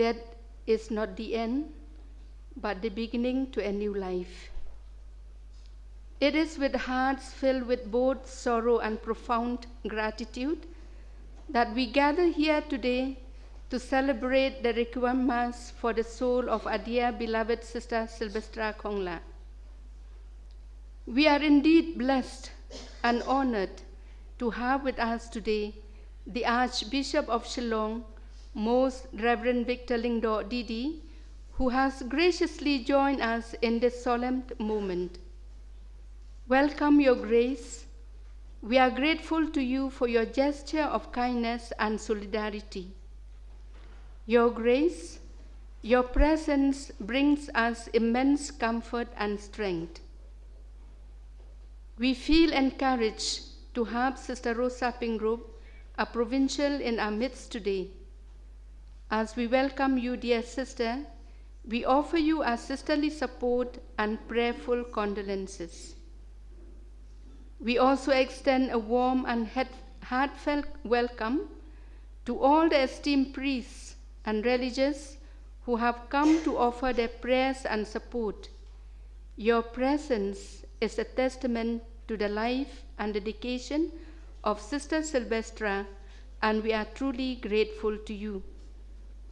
death is not the end, but the beginning to a new life. It is with hearts filled with both sorrow and profound gratitude that we gather here today to celebrate the Requiem Mass for the soul of our dear beloved Sister Sylvestra Khonglah. We are indeed blessed and honored to have with us today the Archbishop of Shillong, Most Reverend Victor Lingdo Didi, who has graciously joined us in this solemn moment. Welcome, Your Grace. We are grateful to you for your gesture of kindness and solidarity. Your Grace, your presence brings us immense comfort and strength. We feel encouraged to have Sister Rosa Pingrove, a provincial, in our midst today. As we welcome you, dear sister, we offer you our sisterly support and prayerful condolences. We also extend a warm and heartfelt welcome to all the esteemed priests and religious who have come to offer their prayers and support. Your presence is a testament to the life and dedication of Sister Sylvestra, and we are truly grateful to you.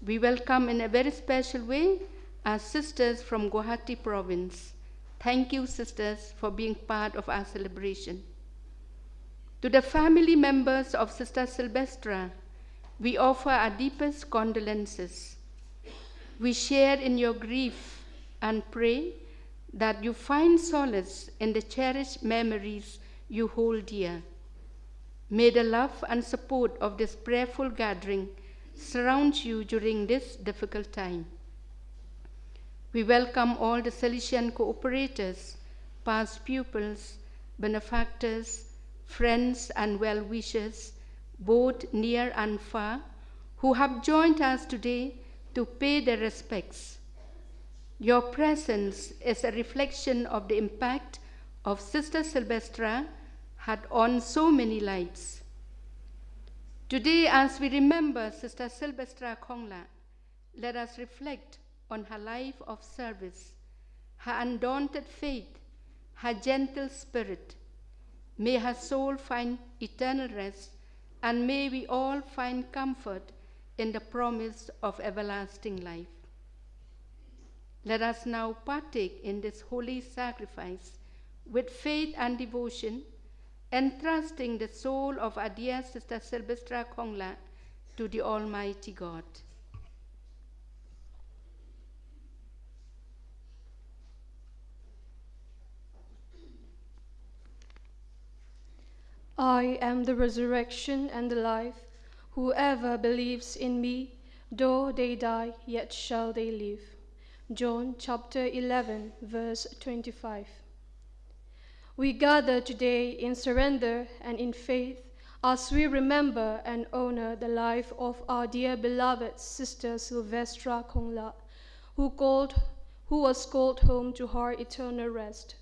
We welcome in a very special way our sisters from Guwahati province. Thank you, sisters, for being part of our celebration. To the family members of Sister Sylvestra, we offer our deepest condolences. We share in your grief and pray that you find solace in the cherished memories you hold dear. May the love and support of this prayerful gathering surround you during this difficult time. We welcome all the Salesian cooperators, past pupils, benefactors, friends and well-wishers, both near and far, who have joined us today to pay their respects. Your presence is a reflection of the impact of Sister Sylvestra had on so many lives. Today, as we remember Sister Sylvestra Khonglah, let us reflect on her life of service, her undaunted faith, her gentle spirit. May her soul find eternal rest, and may we all find comfort in the promise of everlasting life. Let us now partake in this holy sacrifice with faith and devotion, entrusting the soul of our dear Sister Sylvestra Khonglah to the Almighty God. I am the resurrection and the life. Whoever believes in me, though they die, yet shall they live. John chapter 11, verse 25. We gather today in surrender and in faith as we remember and honor the life of our dear beloved Sister Sylvestra Khonglah, who was called home to her eternal rest.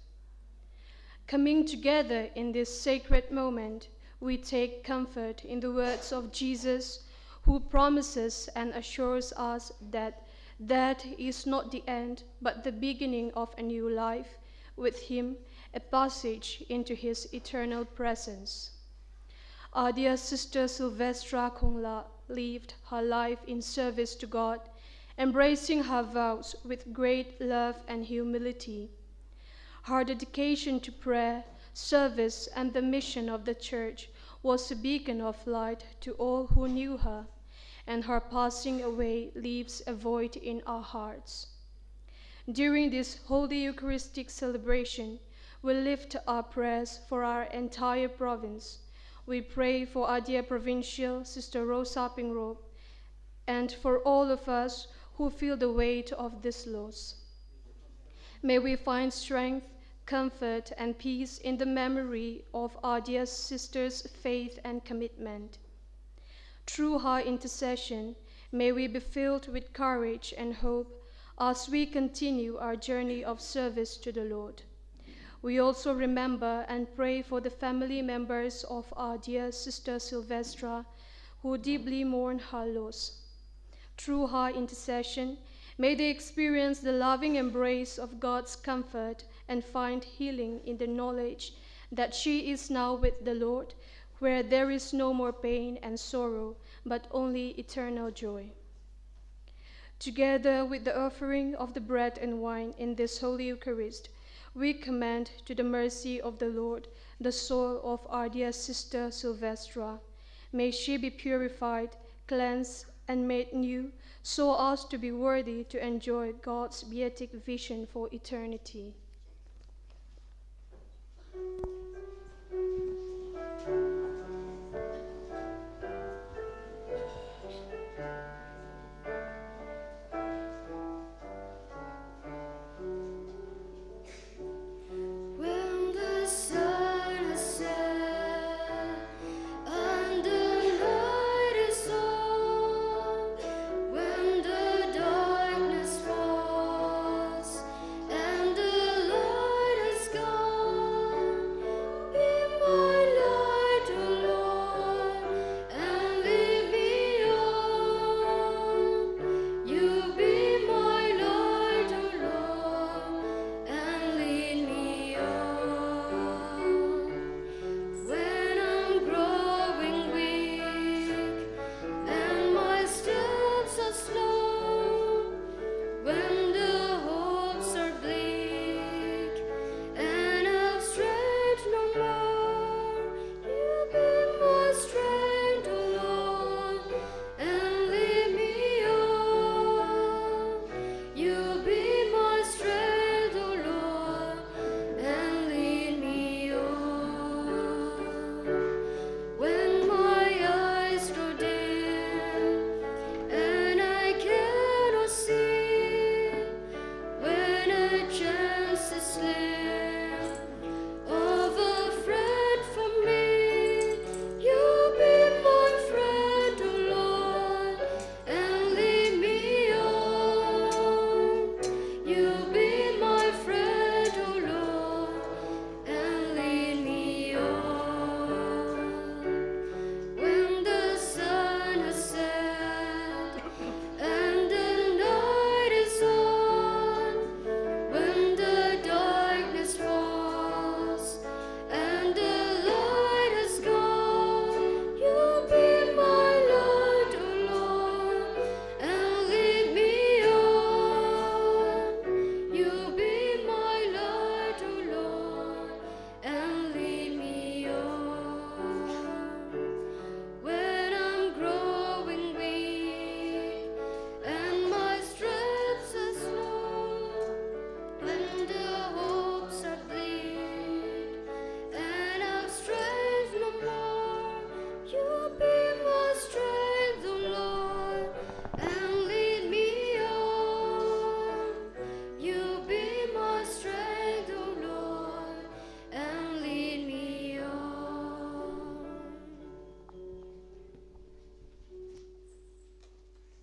Coming together in this sacred moment, we take comfort in the words of Jesus, who promises and assures us that death is not the end, but the beginning of a new life, with him a passage into his eternal presence. Our dear Sister Sylvestra Khonglah lived her life in service to God, embracing her vows with great love and humility. Her dedication to prayer, service, and the mission of the Church was a beacon of light to all who knew her, and her passing away leaves a void in our hearts. During this Holy Eucharistic celebration, we lift our prayers for our entire province. We pray for our dear provincial, Sister Rosa Pingrove, and for all of us who feel the weight of this loss. May we find strength, comfort, and peace in the memory of our dear sister's faith and commitment. Through her intercession, may we be filled with courage and hope as we continue our journey of service to the Lord. We also remember and pray for the family members of our dear Sister Sylvestra, who deeply mourn her loss. Through her intercession, may they experience the loving embrace of God's comfort and find healing in the knowledge that she is now with the Lord, where there is no more pain and sorrow, but only eternal joy. Together with the offering of the bread and wine in this Holy Eucharist, we commend to the mercy of the Lord the soul of our dear sister Sylvestra. May she be purified, cleansed, and made new, so as to be worthy to enjoy God's beatific vision for eternity.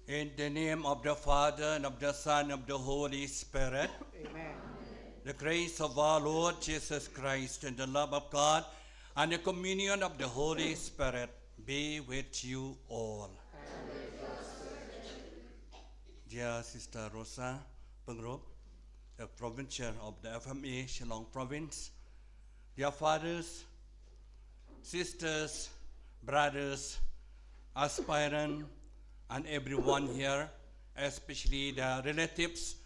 In the name of the Father, and of the Son, and of the Holy Spirit. Amen. The grace of our Lord Jesus Christ, and the love of God, and the communion of the Holy Spirit be with you all. Dear Sister Rosa Pengrop, the provincial of the FMA Shillong Province, dear fathers, sisters, brothers, aspirant, and everyone here, especially the relatives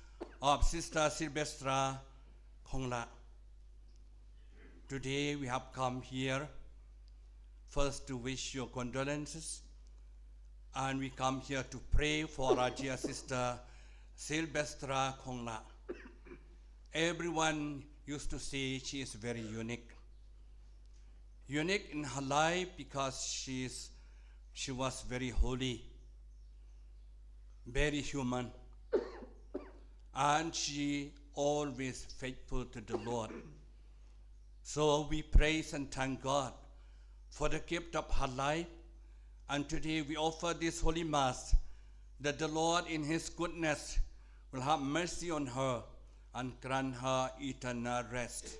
of Sister Sylvestra Khonglah. Today we have come here first to wish you condolences, and we come here to pray for our dear Sister Sylvestra Khonglah. Everyone used to say she is very unique. Unique in her life because she was very holy, very human, and she always faithful to the Lord. So we praise and thank God for the gift of her life, and today we offer this Holy Mass that the Lord in His goodness will have mercy on her and grant her eternal rest.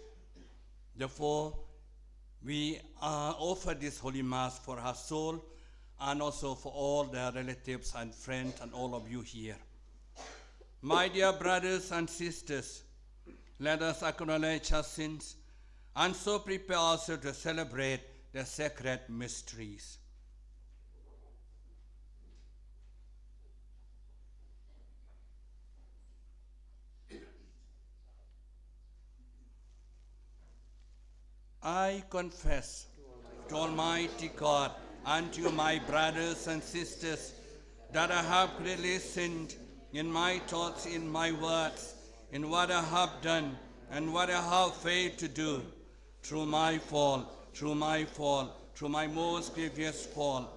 Therefore, we offer this Holy Mass for her soul and also for all their relatives and friends and all of you here. My dear brothers and sisters, let us acknowledge our sins and so prepare ourselves to celebrate the sacred mysteries. I confess to Almighty God and to my brothers and sisters that I have greatly sinned in my thoughts, in my words, in what I have done and what I have failed to do, through my fault, through my most grievous fault.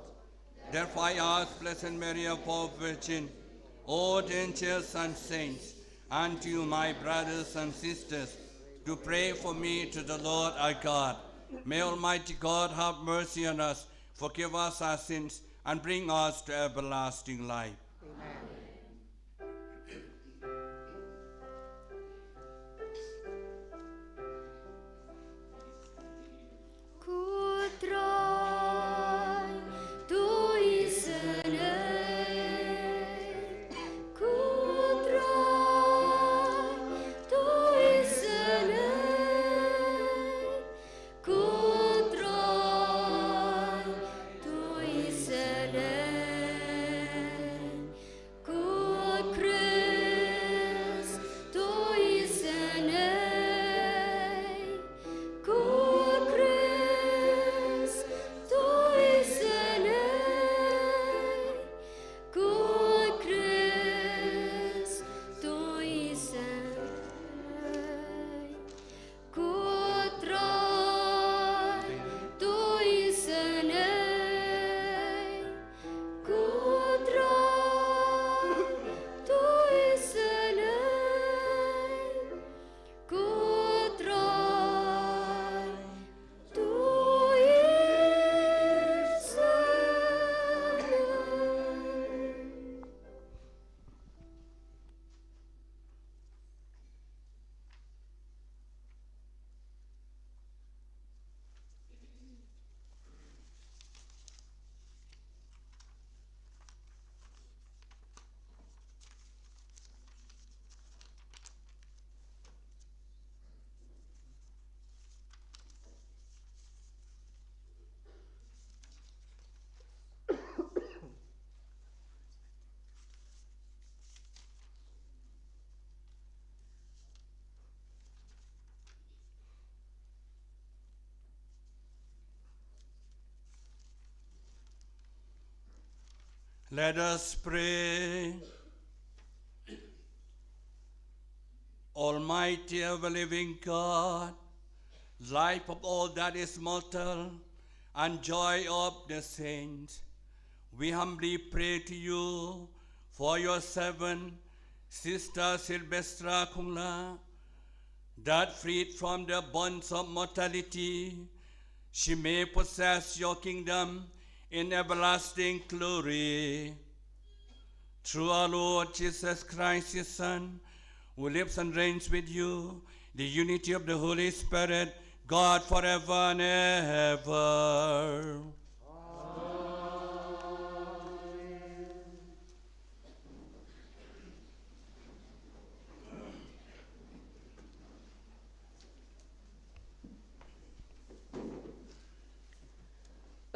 Therefore I ask Blessed Mary, our Virgin, all the angels and saints, and to you, my brothers and sisters, to pray for me to the Lord our God. May Almighty God have mercy on us, forgive us our sins, and bring us to everlasting life. Let us pray. Almighty ever-living God, life of all that is mortal, and joy of the saints, we humbly pray to you for your servant, Sister Sylvestra Khonglah, that freed from the bonds of mortality, she may possess your kingdom in everlasting glory. Through our Lord Jesus Christ, his Son, who lives and reigns with you, the unity of the Holy Spirit, God forever and ever.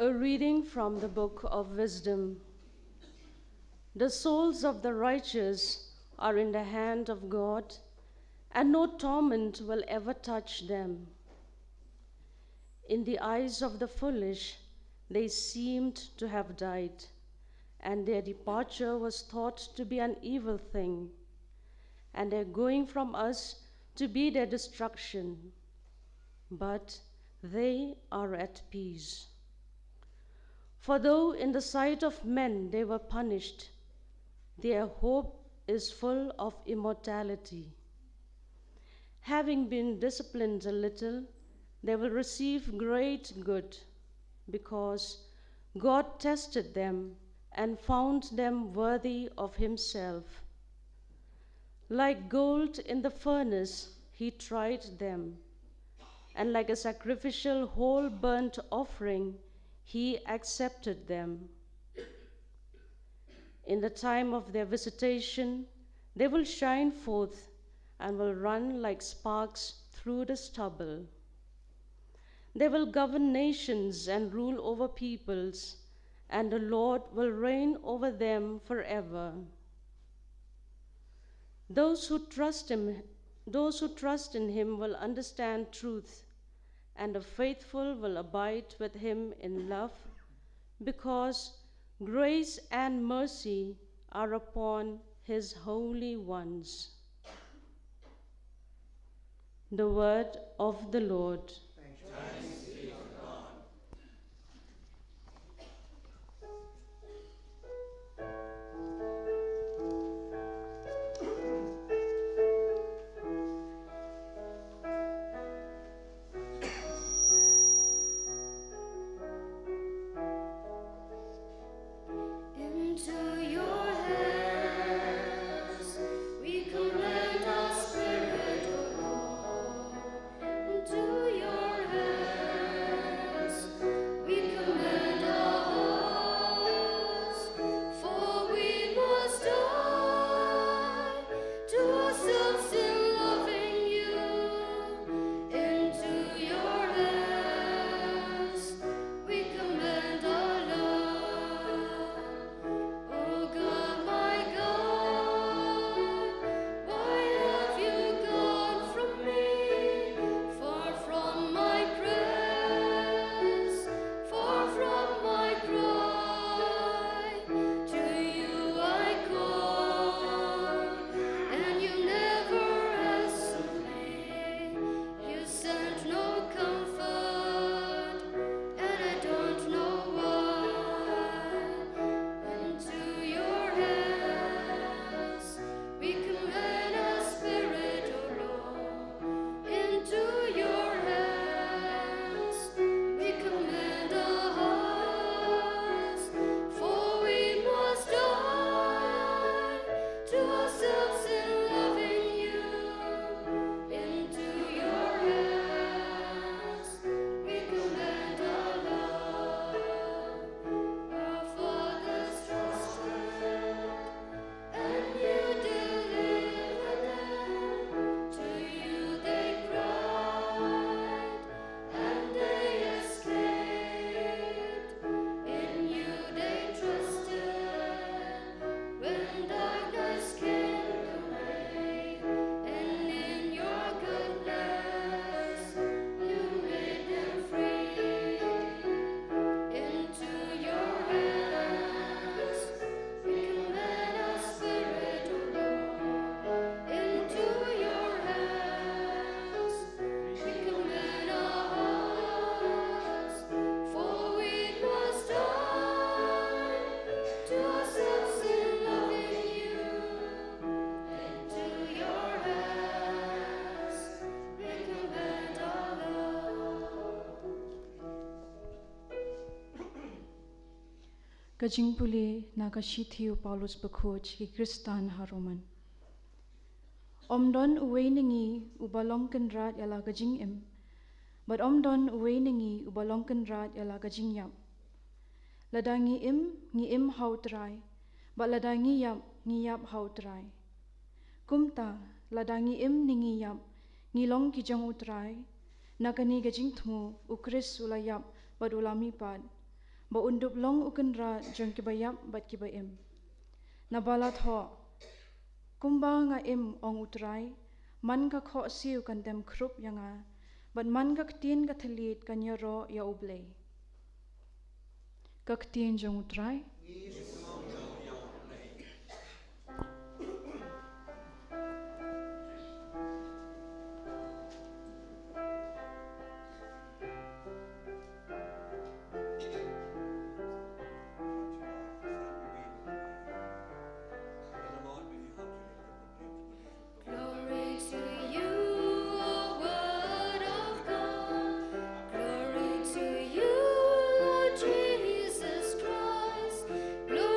A reading from the Book of Wisdom. The souls of the righteous are in the hand of God, and no torment will ever touch them. In the eyes of the foolish, they seemed to have died, and their departure was thought to be an evil thing, and their going from us to be their destruction. But they are at peace. For though in the sight of men they were punished, their hope is full of immortality. Having been disciplined a little, they will receive great good, because God tested them and found them worthy of himself. Like gold in the furnace, he tried them, and like a sacrificial whole burnt offering, he accepted them. In the time of their visitation, they will shine forth and will run like sparks through the stubble. They will govern nations and rule over peoples, and the Lord will reign over them forever. Those who trust in him will understand truth, and the faithful will abide with him in love, because grace and mercy are upon his holy ones. The word of the Lord. Thanks be to God. Into your hands we commend our spirit, O Lord. Into your hands we commend our hearts, for we must die to ourselves in loving you. Into your hands we commend our love. Oh God, my God, why have you gone from me? Far from my prayers, far from my cry. To you I call, and you never answer me. You sent no comfort, and I don't know why. Into your hands we commend our spirit, O Lord. Into your hands we commend our hearts, for we must die to ourselves in loving you. Into your hands we commend our love. Our fathers trusted, and you delivered them. To you they cried, and they escaped. In you they trusted, when darkness came away. And in your goodness you made them free. Into your hands we commend our spirit, O Lord. Into your hands we commend our hearts, for we must die to ourselves in loving you. Into your hands we commend our love. Kajing puli na kasithiu Paulus bekhoj ki Kristan haroman. Omdon uweiningi ubalongken rat yala kajing im, but omdon uweiningi ubalongken rat yala kajing yap. Ladangi im hautrai, but ladangi yap hautrai. Kumta ladangi im ningi yap, ngilong kijang utrai, nakani kajing thmu ukris ulayap but ulami pad. Ba undup long uken rat jang kibayap but kibayim. Nabalat ho, kumba nga im ong utrai, man ka kho siu kan dem krup yanga, but man ka ktin ka thalit kan yaro ya ublay. Ka ktin jang utrai? Glory to you, O Word of God. Glory to you, Lord Jesus Christ. Glory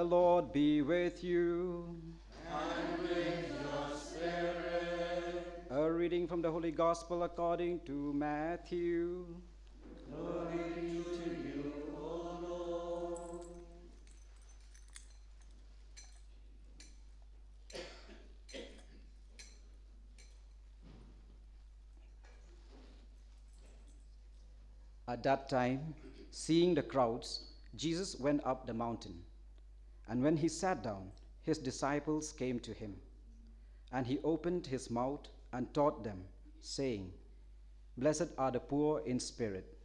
The Lord be with you. And with your spirit. A reading from the Holy Gospel according to Matthew. Glory to you, O Lord. At that time, seeing the crowds, Jesus went up the mountain. And when he sat down, his disciples came to him. And he opened his mouth and taught them, saying, Blessed are the poor in spirit,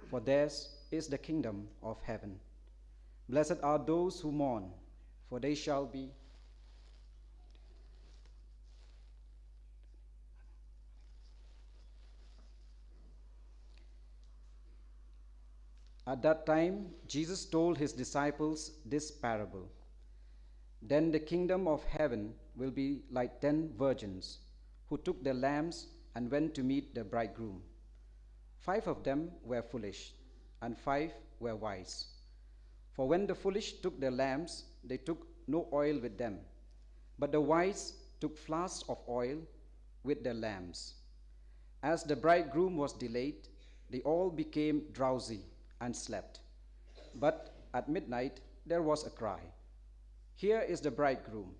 for theirs is the kingdom of heaven. Blessed are those who mourn, for they shall be. At that time, Jesus told his disciples this parable. Then the kingdom of heaven will be like 10 virgins who took their lamps and went to meet the bridegroom. 5 of them were foolish, and 5 were wise. For when the foolish took their lamps, they took no oil with them, but the wise took flasks of oil with their lamps. As the bridegroom was delayed, they all became drowsy and slept. But at midnight there was a cry, Here is the bridegroom,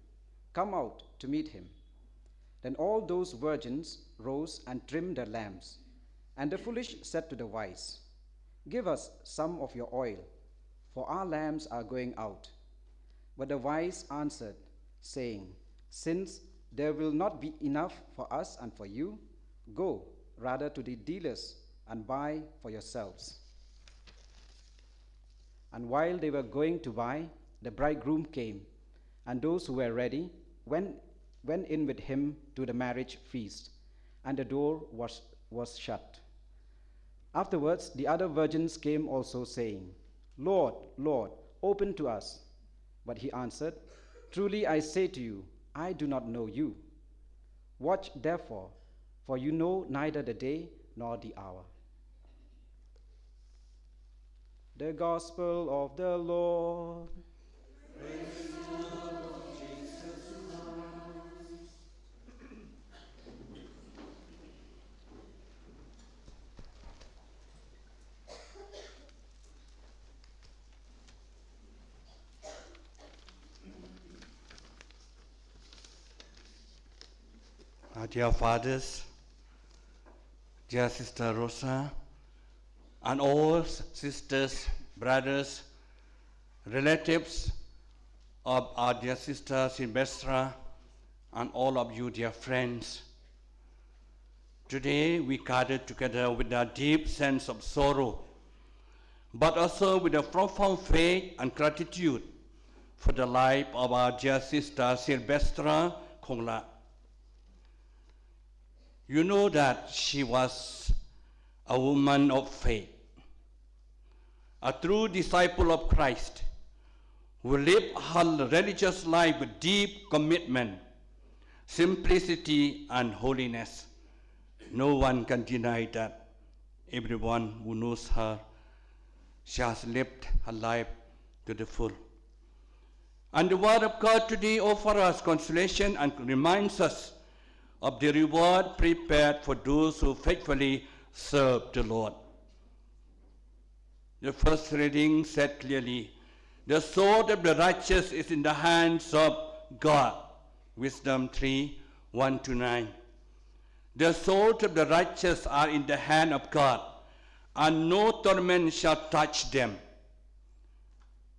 come out to meet him. Then all those virgins rose and trimmed their lamps. And the foolish said to the wise, Give us some of your oil, for our lamps are going out. But the wise answered, saying, Since there will not be enough for us and for you, go rather to the dealers and buy for yourselves. And while they were going to buy, the bridegroom came, and those who were ready went in with him to the marriage feast, and the door was shut. Afterwards, the other virgins came also, saying, Lord, Lord, open to us. But he answered, Truly I say to you, I do not know you. Watch therefore, for you know neither the day nor the hour. The Gospel of the Lord. Praise to the Lord Jesus Christ. Our dear fathers, dear Sister Rosa, and all sisters, brothers, relatives of our dear sister Sylvestra, and all of you, dear friends. Today we gathered together with a deep sense of sorrow, but also with a profound faith and gratitude for the life of our dear sister Sylvestra Khonglah. You know that she was a woman of faith, a true disciple of Christ, who lived her religious life with deep commitment, simplicity, and holiness. No one can deny that. Everyone who knows her, she has lived her life to the full. And the Word of God today offers us consolation and reminds us of the reward prepared for those who faithfully serve the Lord. The first reading said clearly, the sword of the righteous is in the hands of God. Wisdom 3, 1-9. The sword of the righteous are in the hand of God, and no torment shall touch them.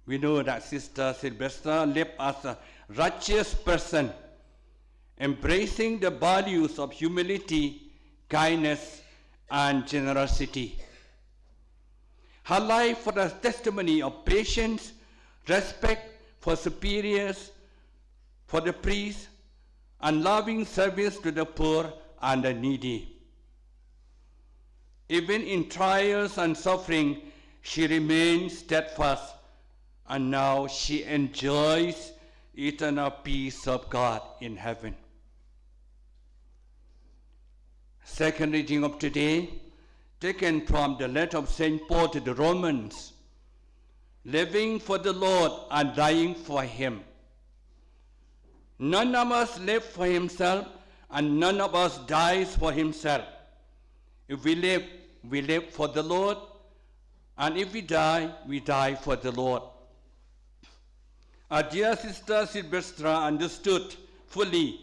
We know that Sister Sylvestra lived as a righteous person, embracing the values of humility, kindness, and generosity. Her life was a testimony of patience, respect for superiors, for the priests, and loving service to the poor and the needy. Even in trials and suffering, she remained steadfast, and now she enjoys eternal peace of God in heaven. Second reading of today, taken from the letter of St. Paul to the Romans. living for the Lord and dying for Him. None of us live for himself, and none of us dies for himself. If we live for the Lord, and if we die for the Lord. Our dear sister Sylvestra understood fully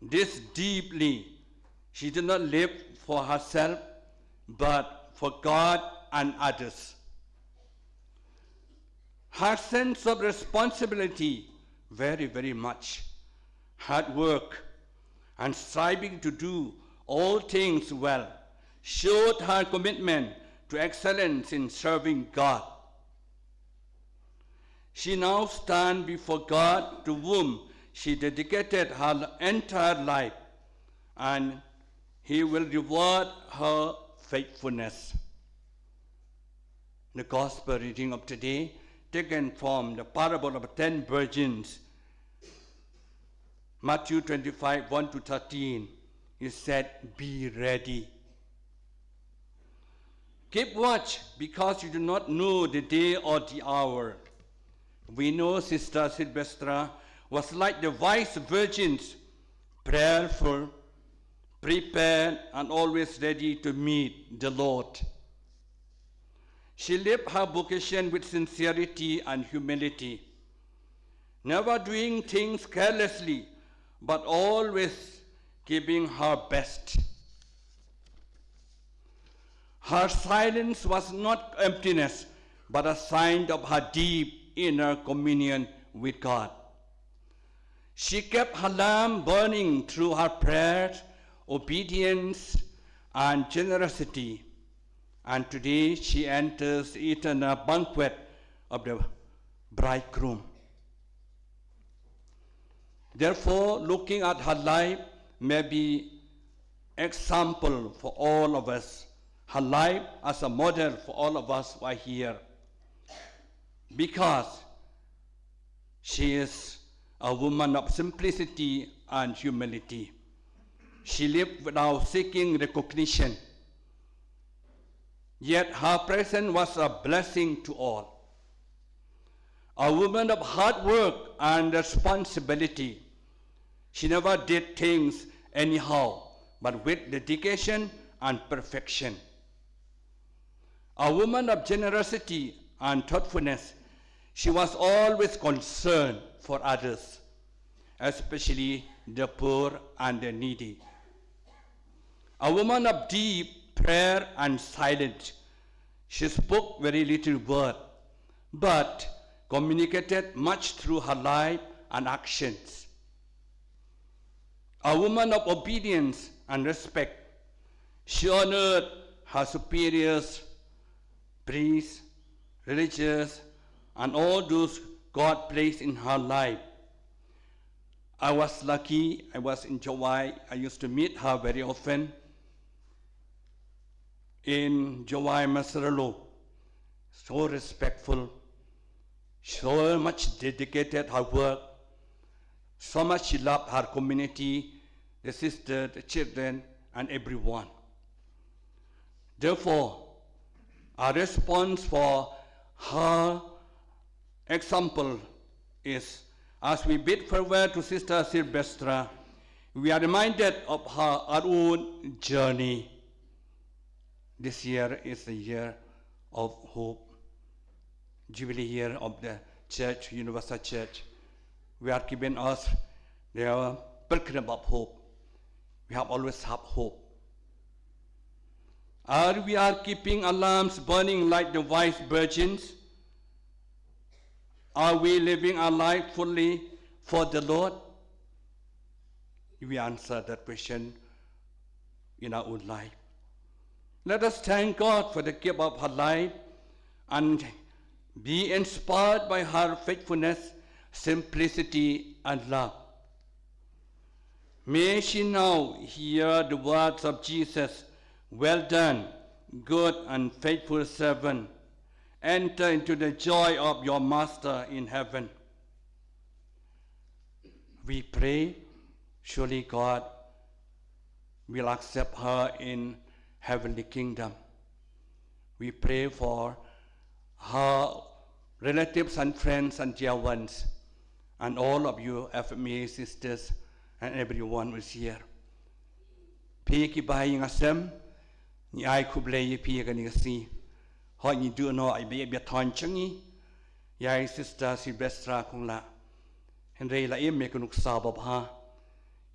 this deeply. She did not live for herself, but for God and others. Her sense of responsibility, very, very much, hard work, and striving to do all things well, showed her commitment to excellence in serving God. She now stands before God, to whom she dedicated her entire life, and He will reward her faithfulness. The Gospel reading of today, taken from the parable of the 10 virgins, Matthew 25, 1 to 13, is said, "Be ready. Keep watch, because you do not know the day or the hour." We know Sister Sylvestra was like the wise virgins, prayerful, prepared, and always ready to meet the Lord. She lived her vocation with sincerity and humility, never doing things carelessly, but always giving her best. Her silence was not emptiness, but a sign of her deep inner communion with God. She kept her lamp burning through her prayers, obedience, and generosity. And today she enters the eternal banquet of the bridegroom. Therefore, looking at her life may be example for all of us. Her life as a model for all of us who are here. Because she is a woman of simplicity and humility. She lived without seeking recognition. Yet her presence was a blessing to all. A woman of hard work and responsibility. She never did things anyhow, but with dedication and perfection. A woman of generosity and thoughtfulness. She was always concerned for others, especially the poor and the needy. A woman of deep prayer and silence. She spoke very little word, but communicated much through her life and actions. A woman of obedience and respect. She honored her superiors, priests, religious, and all those God placed in her life. I was lucky. I was in Hawaii. I used to meet her very often in Hawaii, Masaralo. So respectful, so much dedicated her work, so much she loved her community, the sisters, the children, and everyone. Therefore, our response for her example is, as we bid farewell to Sister Sylvestra, we are reminded of our own journey. This year is the year of hope, Jubilee year of the Church, Universal Church. We are given us the pilgrim of hope. We have always had hope. We are keeping our lamps burning like the wise virgins. Are we living our life fully for the Lord? We answer that question in our own life. Let us thank God for the gift of her life and be inspired by her faithfulness, simplicity, and love. May she now hear the words of Jesus, "Well done, good and faithful servant. Enter into the joy of your Master in heaven." We pray, surely God will accept her in heavenly kingdom. We pray for her relatives and friends and dear ones, and all of you FMA sisters and everyone who is here. Piki bayi ngasem, ni ai kublei pi gani ngasi. Ho ni do no ai be ton changi. Yai sister Sylvestra Khonglah. Henry la im me kunuk sabab ha.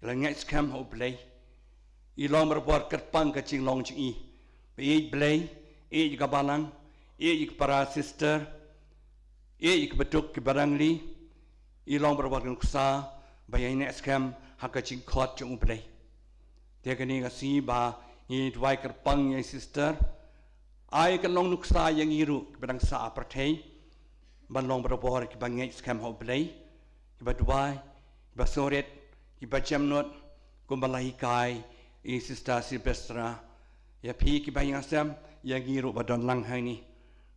La ngai scam ho blei. I long report kat pang ka ching long ching I. Be blei, e ka balang, e para sister, e betuk ki barang li. I long report kunuk sa, bayai ne scam ha ka ching khot chung blei. Dia kini ngasi ba I dwai kat pang yai sister. Ai kan long nuksa yang iru barang sa apartheid. Ban long report ki bang ngai scam ho blei. Ki ba dwai, ki ba soret, ki ba jamnot, kumbalai kai. I sister Sylvestra, ya pi ki bayang asam, ya ngiru badon lang hai ni.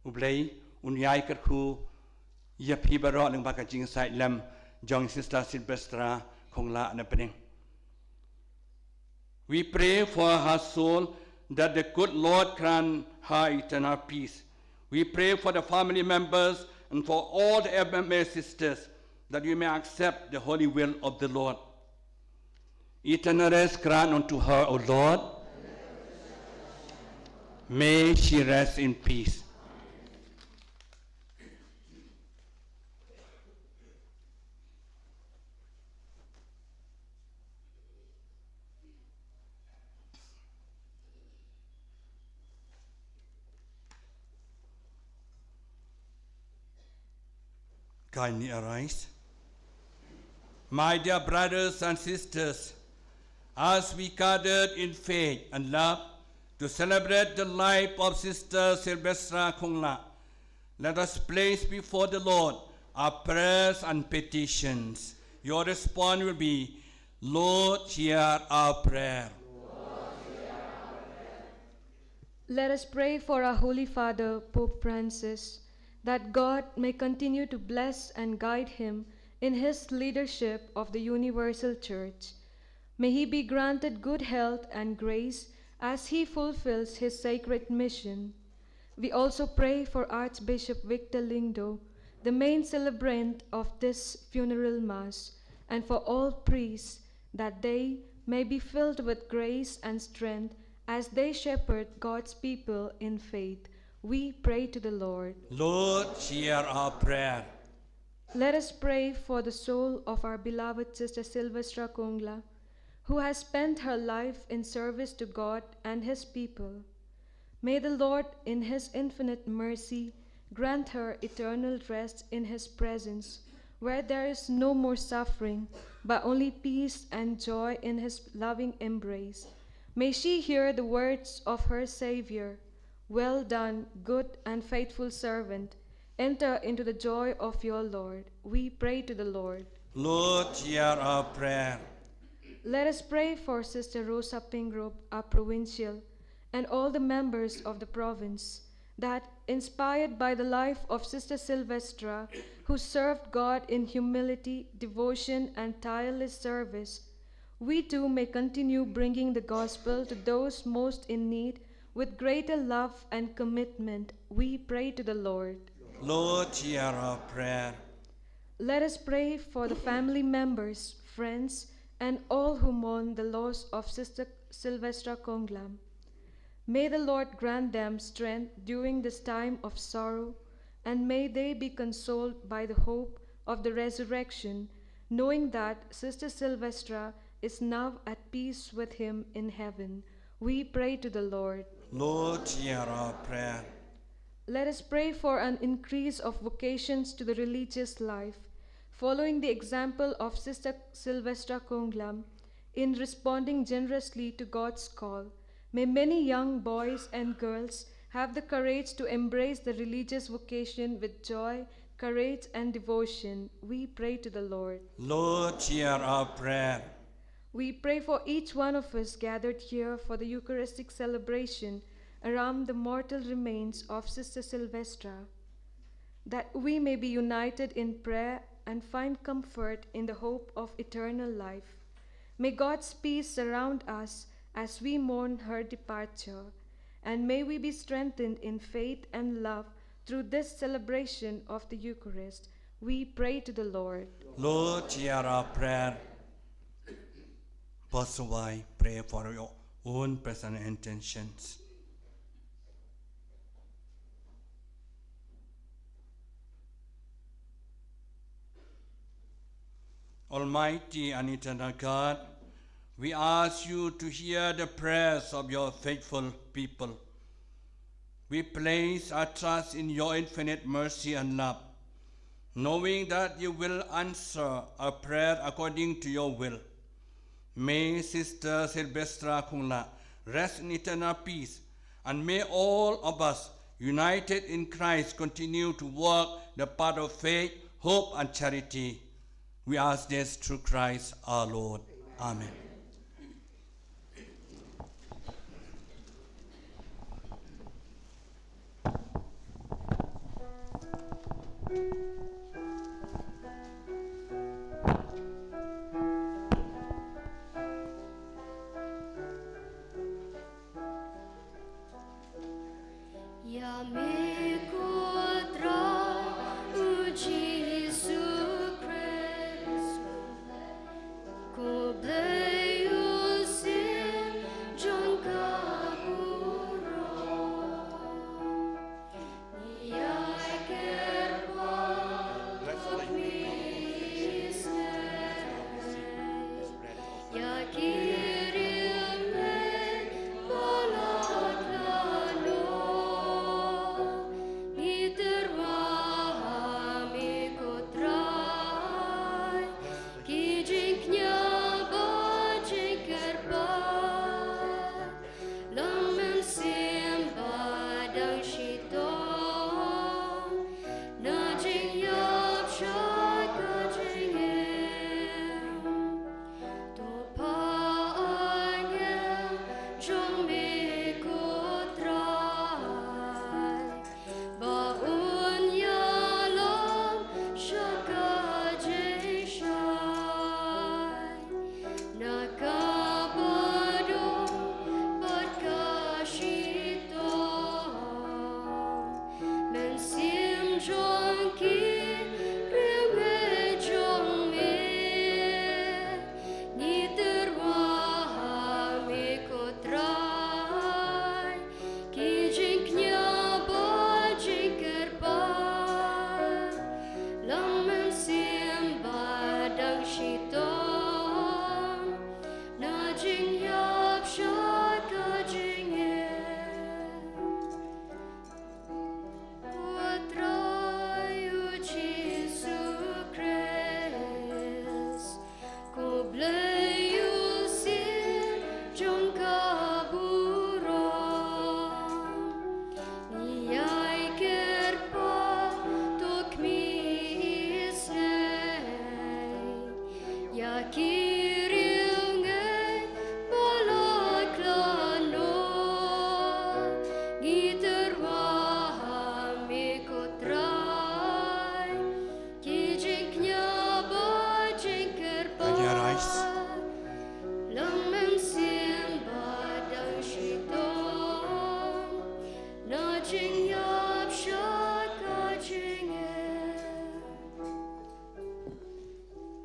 Ublei, unyai kerku, ya pi barok ng baka jing sai lam, jong sister Sylvestra Khonglah na pening. We pray for her soul that the good Lord grant her eternal peace. We pray for the family members and for all the FMA sisters that we may accept the holy will of the Lord. Eternal rest grant unto her, O Lord. May she rest in peace. Kindly arise. My dear brothers and sisters, as we gathered in faith and love to celebrate the life of Sister Sylvestra Khonglah, let us place before the Lord our prayers and petitions. Your response will be, Lord, hear our prayer. Let us pray for our Holy Father, Pope Francis, that God may continue to bless and guide him in his leadership of the Universal Church. May he be granted good health and grace as he fulfills his sacred mission. We also pray for Archbishop Victor Lingdo, the main celebrant of this funeral mass, and for all priests, that they may be filled with grace and strength as they shepherd God's people in faith. We pray to the Lord. Lord, hear our prayer. Let us pray for the soul of our beloved Sister Sylvestra Khonglah, who has spent her life in service to God and his people. May the Lord, in his infinite mercy, grant her eternal rest in his presence, where there is no more suffering, but only peace and joy in his loving embrace. May she hear the words of her Savior, "Well done, good and faithful servant. Enter into the joy of your Lord." We pray to the Lord. Lord, hear our prayer. Let us pray for Sister Rosa Pingrove, our provincial, and all the members of the province, that, inspired by the life of Sister Sylvestra, who served God in humility, devotion, and tireless service, we too may continue bringing the gospel to those most in need with greater love and commitment. We pray to the Lord. Lord, hear our prayer. Let us pray for the family members, friends, and all who mourn the loss of Sister Sylvestra Khonglah. May the Lord grant them strength during this time of sorrow, and may they be consoled by the hope of the resurrection, knowing that Sister Sylvestra is now at peace with him in heaven. We pray to the Lord. Lord, hear our prayer. Let us pray for an increase of vocations to the religious life, following the example of Sister Sylvestra Khonglah in responding generously to God's call. May many young boys and girls have the courage to embrace the religious vocation with joy, courage, and devotion. We pray to the Lord. Lord, hear our prayer. We pray for each one of us gathered here for the Eucharistic celebration around the mortal remains of Sister Sylvestra, that we may be united in prayer and find comfort in the hope of eternal life. May God's peace surround us as we mourn her departure, and may we be strengthened in faith and love Through this celebration of the Eucharist, we pray to the Lord. Lord, hear our prayer. Pass away, pray for your own personal intentions. Almighty and eternal God, we ask you to hear the prayers of your faithful people. We place our trust in your infinite mercy and love, knowing that you will answer our prayer according to your will. May Sister Sylvestra Khonglah rest in eternal peace, and may all of us, united in Christ, continue to walk the path of faith, hope, and charity. We ask this through Christ our Lord. Amen.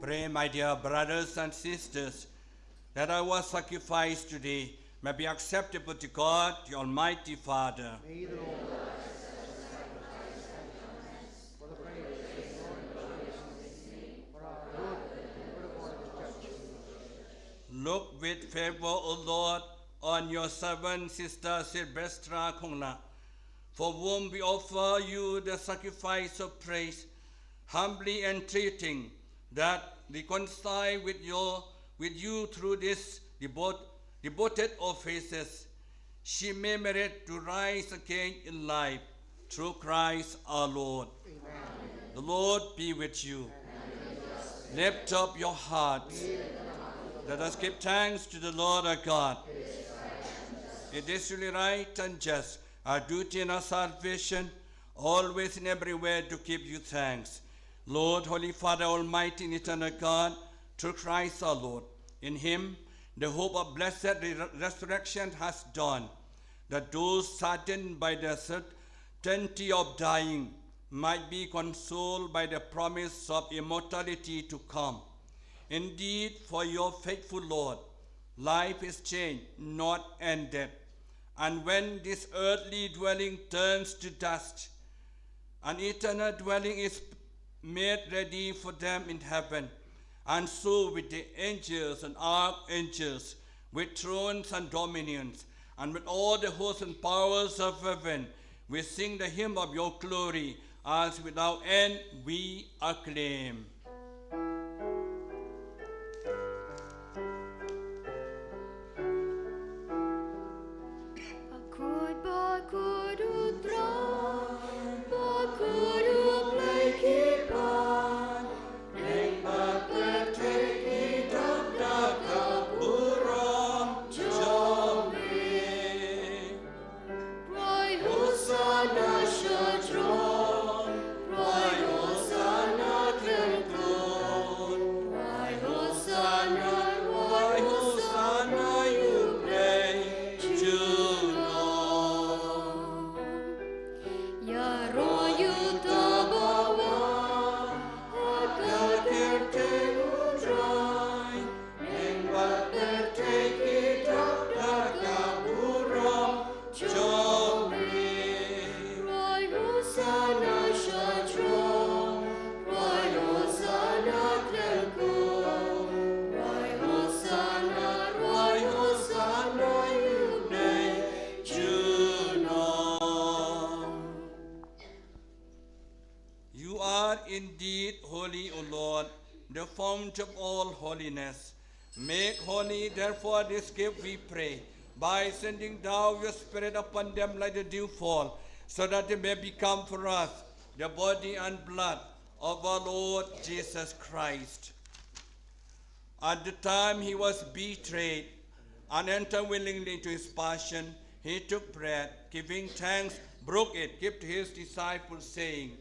Pray, my dear brothers and sisters, that our sacrifice today may be acceptable to God, the Almighty Father. May the Lord accept the sacrifice at your hands for the praise of his Lord and his name, for our good and the good of all the church. Look with favor, O Lord, on your servant, Sister Sylvestra Khonglah, for whom we offer you the sacrifice of praise, humbly entreating that reconcile with you through this devoted offices, she may merit to rise again in life through Christ our Lord. Amen. The Lord be with you. Lift up your hearts. Let us give thanks to the Lord our God. It is really right and just, our duty and our salvation, always and everywhere to give you thanks. Lord, Holy Father, Almighty and eternal God, through Christ our Lord, in him the hope of blessed resurrection has dawned, that those saddened by the plenty of dying, might be consoled by the promise of immortality to come. Indeed, for your faithful Lord, life is changed, not ended. And when this earthly dwelling turns to dust, an eternal dwelling is made ready for them in heaven. And so with the angels and archangels, with thrones and dominions, and with all the hosts and powers of heaven, we sing the hymn of your glory, as without end we acclaim. Indeed, holy, O Lord, the fount of all holiness. Make holy, therefore, this gift, we pray, by sending down your Spirit upon them like the dew fall, so that they may become for us the body and blood of our Lord Jesus Christ. At the time he was betrayed and entered willingly into his passion, he took bread, giving thanks, broke it, gave to his disciples, saying,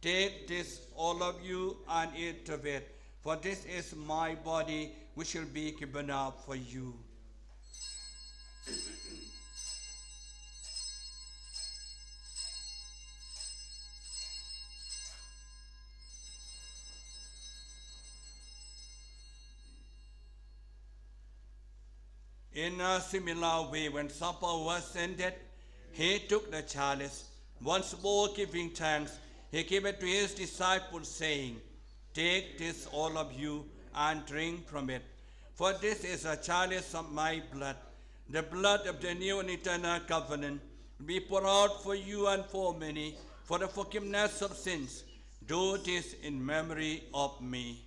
"Take this, all of you, and eat of it, for this is my body, which shall be given up for you." In a similar way, when supper was ended, he took the chalice, once more giving thanks. He gave it to his disciples, saying, "Take this, all of you, and drink from it. For this is a chalice of my blood, the blood of the new and eternal covenant, will be poured out for you and for many, for the forgiveness of sins. Do this in memory of me."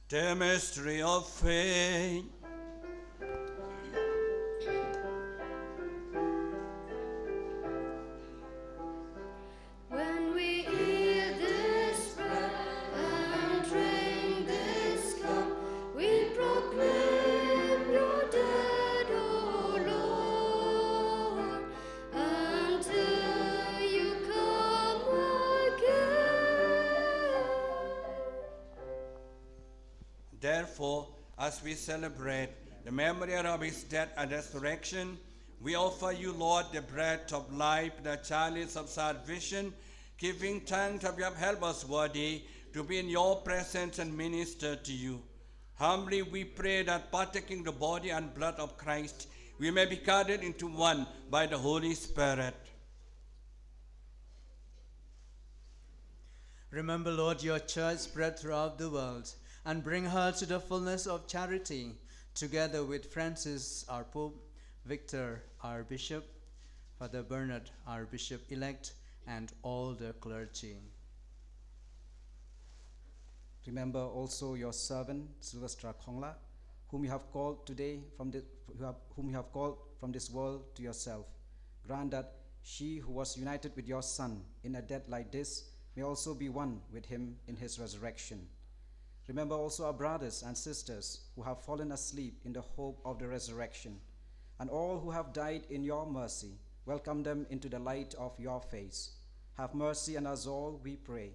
The mystery of faith. When we eat this bread and drink this cup, we proclaim your death, O Lord, until you come again. Therefore, as we celebrate the memory of his death and resurrection, we offer you, Lord, the bread of life, the chalice of salvation, giving thanks that you have helped us worthy to be in your presence and minister to you. Humbly we pray that, partaking the body and blood of Christ, we may be gathered into one by the Holy Spirit. Remember, Lord, your church spread throughout the world, and bring her to the fullness of charity, together with Francis, our Pope, Victor, our Bishop, Father Bernard, our Bishop-elect, and all the clergy. Remember also your servant, Sylvestra Khonglah, whom you have called today from whom you have called from this world to yourself. Grant that she who was united with your Son in a death like this may also be one with him in his resurrection. Remember also our brothers and sisters who have fallen asleep in the hope of the resurrection, and all who have died in your mercy. Welcome them into the light of your face. have mercy on us all, we pray,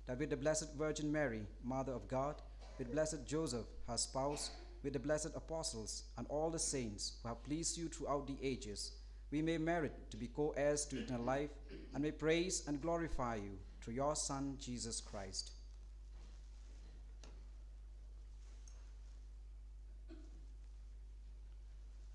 that with the Blessed Virgin Mary, Mother of God, with blessed Joseph, her spouse, with the blessed apostles, and all the saints who have pleased you throughout the ages, we may merit to be co-heirs to eternal life, and may praise and glorify you through your Son, Jesus Christ.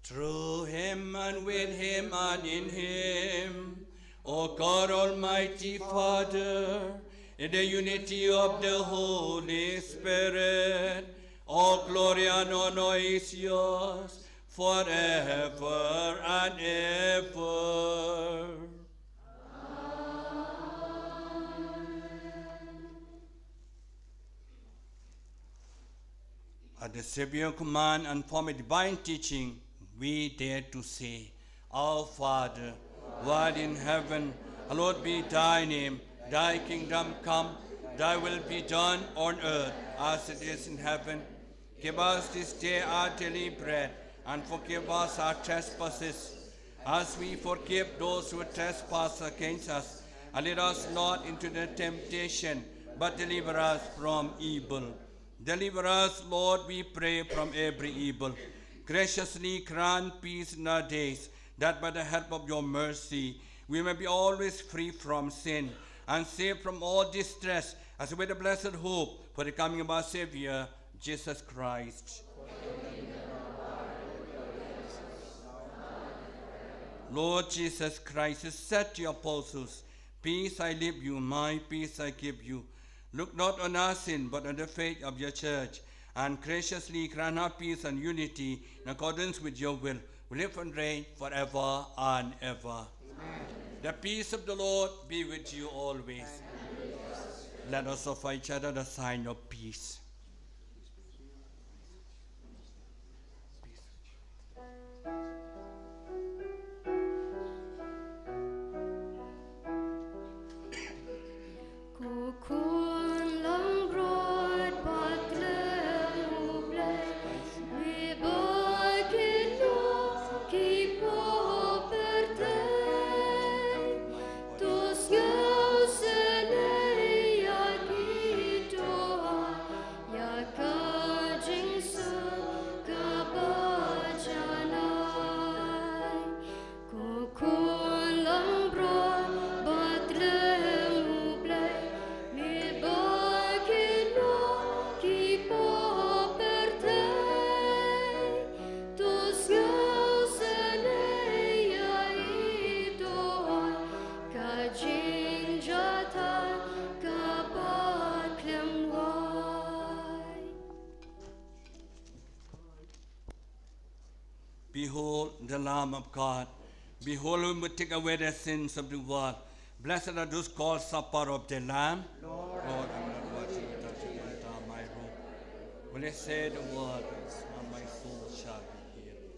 Through him and with him and in him, O God Almighty Father, in the unity of the Holy Spirit, all glory and honor is yours forever and ever. At the Savior's command and from a divine teaching, we dare to say, Our Father, who art in heaven, hallowed be thy name. Thy kingdom come, thy will be done on earth as it is in heaven. Give us this day our daily bread, and forgive us our trespasses, as we forgive those who trespass against us. And lead us not into the temptation, but deliver us from evil. Deliver us, Lord, we pray, from every evil. Graciously grant peace in our days, that by the help of your mercy we may be always free from sin and saved from all distress, as with the blessed hope for the coming of our Savior, Jesus Christ. Lord Jesus Christ, you said to your apostles, Peace I leave you, my peace I give you. Look not on our sin, but on the faith of your church, and graciously grant our peace and unity in accordance with your will. We live and reign forever and ever. Amen. The peace of the Lord be with you always. Let us offer each other the sign of peace. Behold the Lamb of God. Behold whom will take away the sins of the world. Blessed are those called supper of the Lamb. Lord, I'm not worthy to touch you with my robe. Will I say the word, and my soul shall be healed.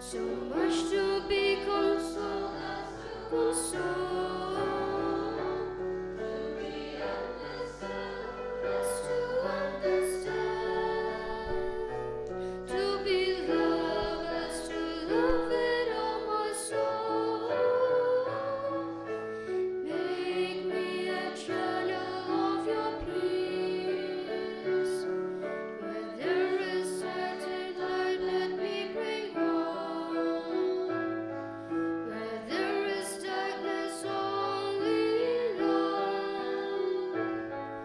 So much to be consoled, console. To be understood, us to understand. To be loved, us to love it, all my soul. Make me a channel of your peace. Where there is certain light, let me bring home. Where there is darkness, only love.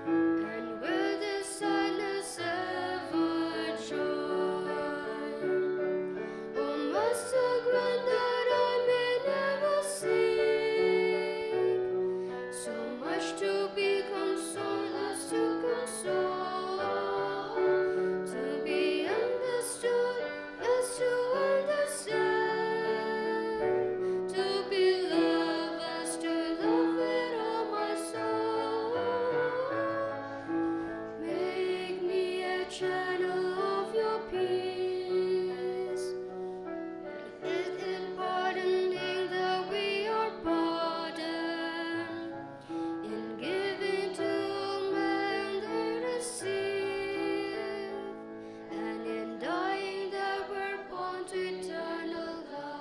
And where there's sadness, ever joy. Oh, Master, grant that I may never seek so much to be consoled as to console. To be understood as to understand. To be loved as to love with all my soul. Make me a channel of your peace. It in pardoning that we are pardoned. In giving to all men they receive. And in dying that we're born to eternal life.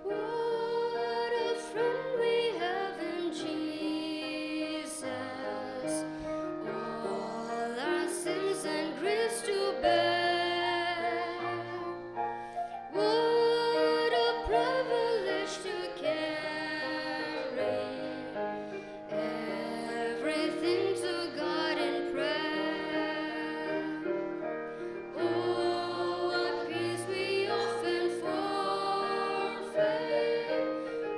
What a friend we have in Jesus, all our sins and griefs to bear. What a privilege to carry everything to God in prayer. Oh, what peace we often forfeit.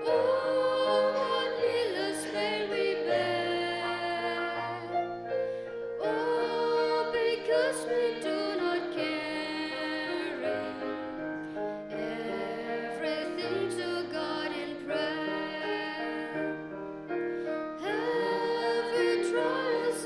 Oh, what needless pain we bear. Oh, because we do not carry everything to God in prayer. Heavy trials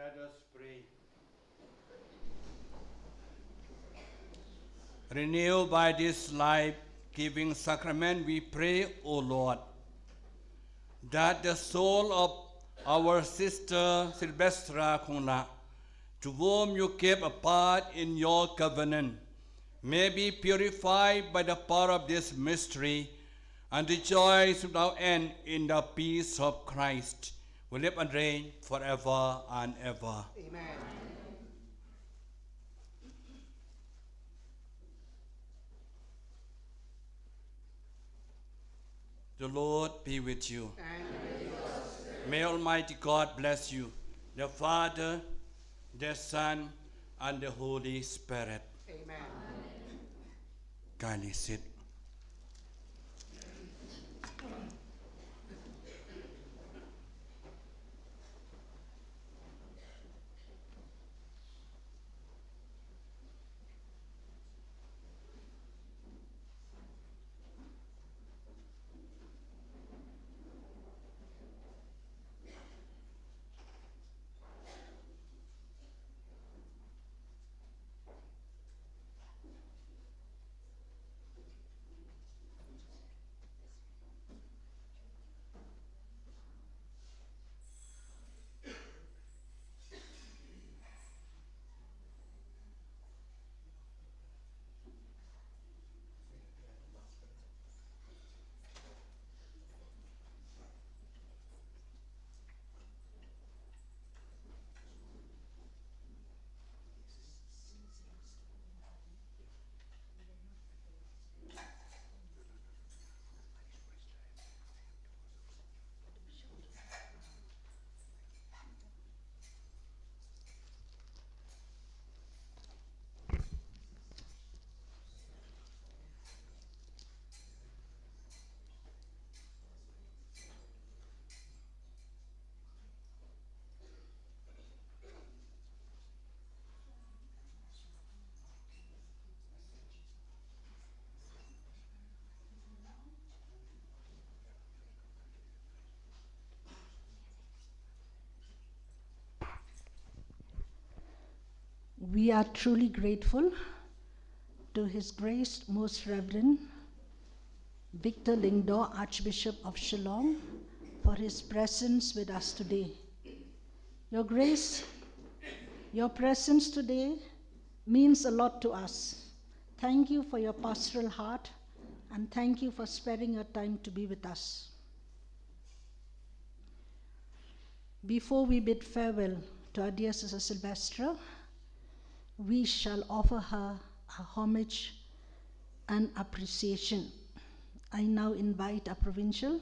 Let us pray. Renewed by this life-giving sacrament, we pray, O Lord, that the soul of our sister Sylvestra Khonglah, to whom you gave a part in your covenant, may be purified by the power of this mystery and rejoice without end in the peace of Christ, who live and reign forever and ever. Amen. The Lord be with you. And with your spirit. May Almighty God bless you, the Father, the Son, and the Holy Spirit. Amen. Kindly sit. We are truly grateful to His Grace Most Reverend Victor Lingdo, Archbishop of Shillong, for his presence with us today. Your Grace, your presence today means a lot to us. Thank you for your pastoral heart, and thank you for sparing your time to be with us. Before we bid farewell to our dear Sister Sylvestra, we shall offer her a homage and appreciation. I now invite our provincial,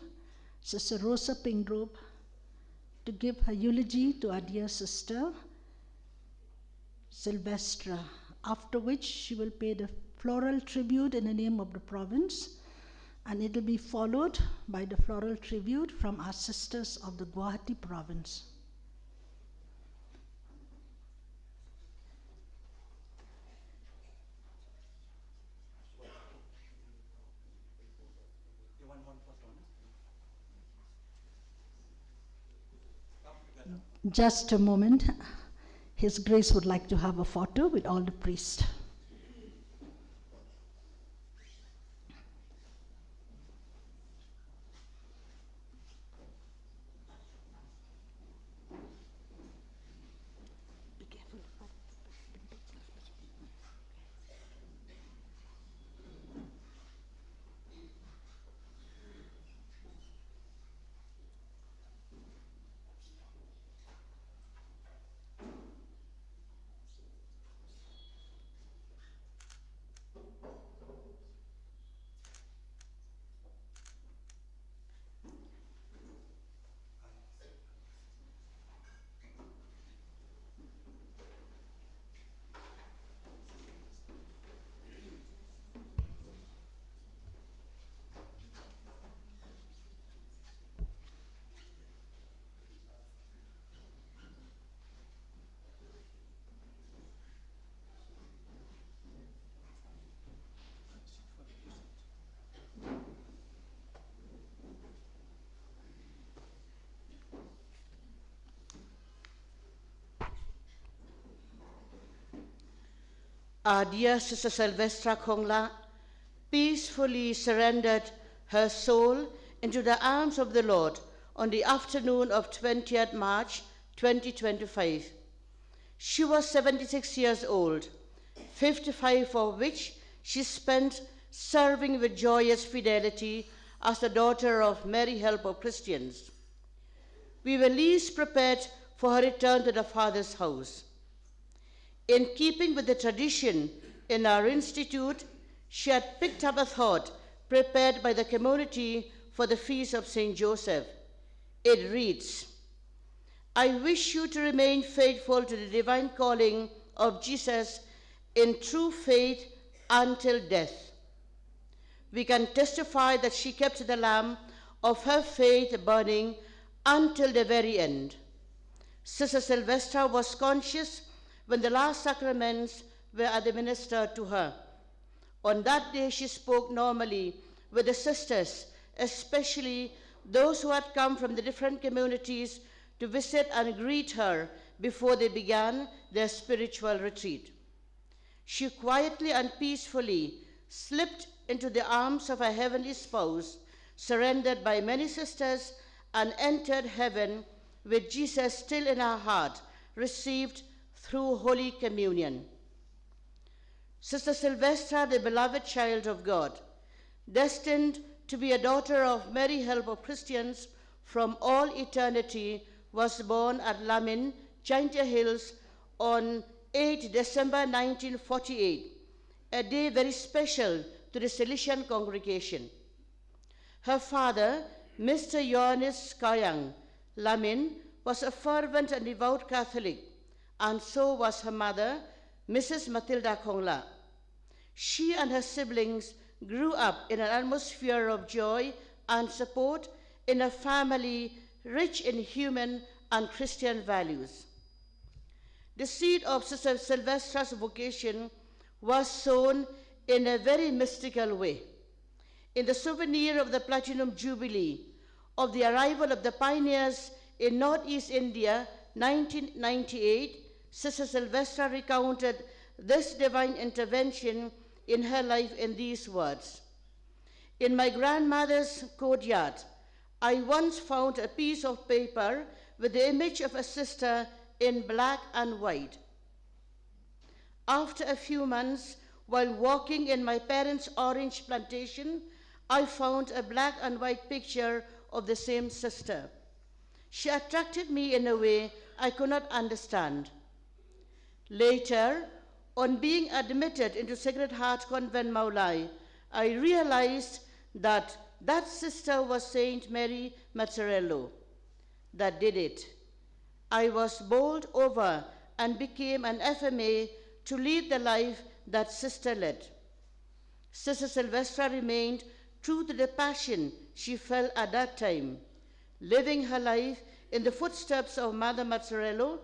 Sister Rosa Pingrove, to give her eulogy to our dear sister, Sylvestra, after which she will pay the floral tribute in the name of the province, and it will be followed by the floral tribute from our sisters of the Guwahati province. Just a moment. His Grace would like to have a photo with all the priests. Our dear Sister Sylvestra Khonglah peacefully surrendered her soul into the arms of the Lord on the afternoon of 20th March 2025. She was 76 years old, 55 of which she spent serving with joyous fidelity as the daughter of Mary Help of Christians. We were least prepared for her return to the Father's house. In keeping with the tradition in our institute, she had picked up a thought prepared by the community for the feast of St. Joseph. It reads, "I wish you to remain faithful to the divine calling of Jesus in true faith until death." We can testify that she kept the lamp of her faith burning until the very end. Sister Sylvestra was conscious when the last sacraments were administered to her. On that day, she spoke normally with the sisters, especially those who had come from the different communities to visit and greet her before they began their spiritual retreat. She quietly and peacefully slipped into the arms of her heavenly spouse, surrendered by many sisters, and entered heaven with Jesus still in her heart, received through Holy Communion. Sister Sylvestra, the beloved child of God, destined to be a daughter of Mary Help of Christians from all eternity, was born at Lamin, Giant Hills on 8 December 1948, a day very special to the Salesian congregation. Her father, Mr. Johannes Kayang Lamin, was a fervent and devout Catholic, and so was her mother, Mrs. Matilda Khonglah. She and her siblings grew up in an atmosphere of joy and support in a family rich in human and Christian values. The seed of Sister Sylvestra's vocation was sown in a very mystical way. In the souvenir of the Platinum Jubilee of the arrival of the pioneers in Northeast India, 1998, Sister Sylvestra recounted this divine intervention in her life in these words. "In my grandmother's courtyard, I once found a piece of paper with the image of a sister in black and white. After a few months, while walking in my parents' orange plantation, I found a black and white picture of the same sister. She attracted me in a way I could not understand. Later, on being admitted into Sacred Heart Convent Maulai, I realized that that sister was Saint Mary Mazzarello. That did it. I was bowled over and became an FMA to lead the life that sister led. Sister Sylvestra remained true to the passion she felt at that time, living her life in the footsteps of Mother Mazzarello,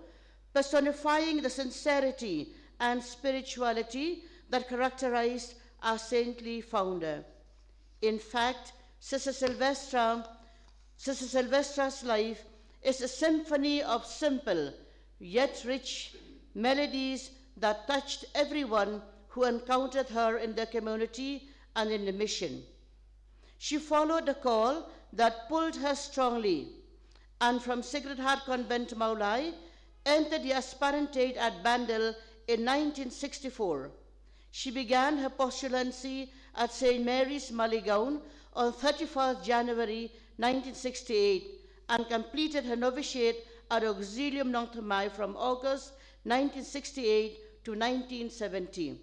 personifying the sincerity and spirituality that characterized our saintly founder. In fact, Sister Sylvestra's life is a symphony of simple yet rich melodies that touched everyone who encountered her in the community and in the mission. She followed the call that pulled her strongly, and from Sacred Heart Convent Maulai, entered the aspirantate at Bandel in 1964. She began her postulancy at St. Mary's Maligaon on 31st January 1968 and completed her novitiate at Auxilium Nocturnae from August 1968 to 1970.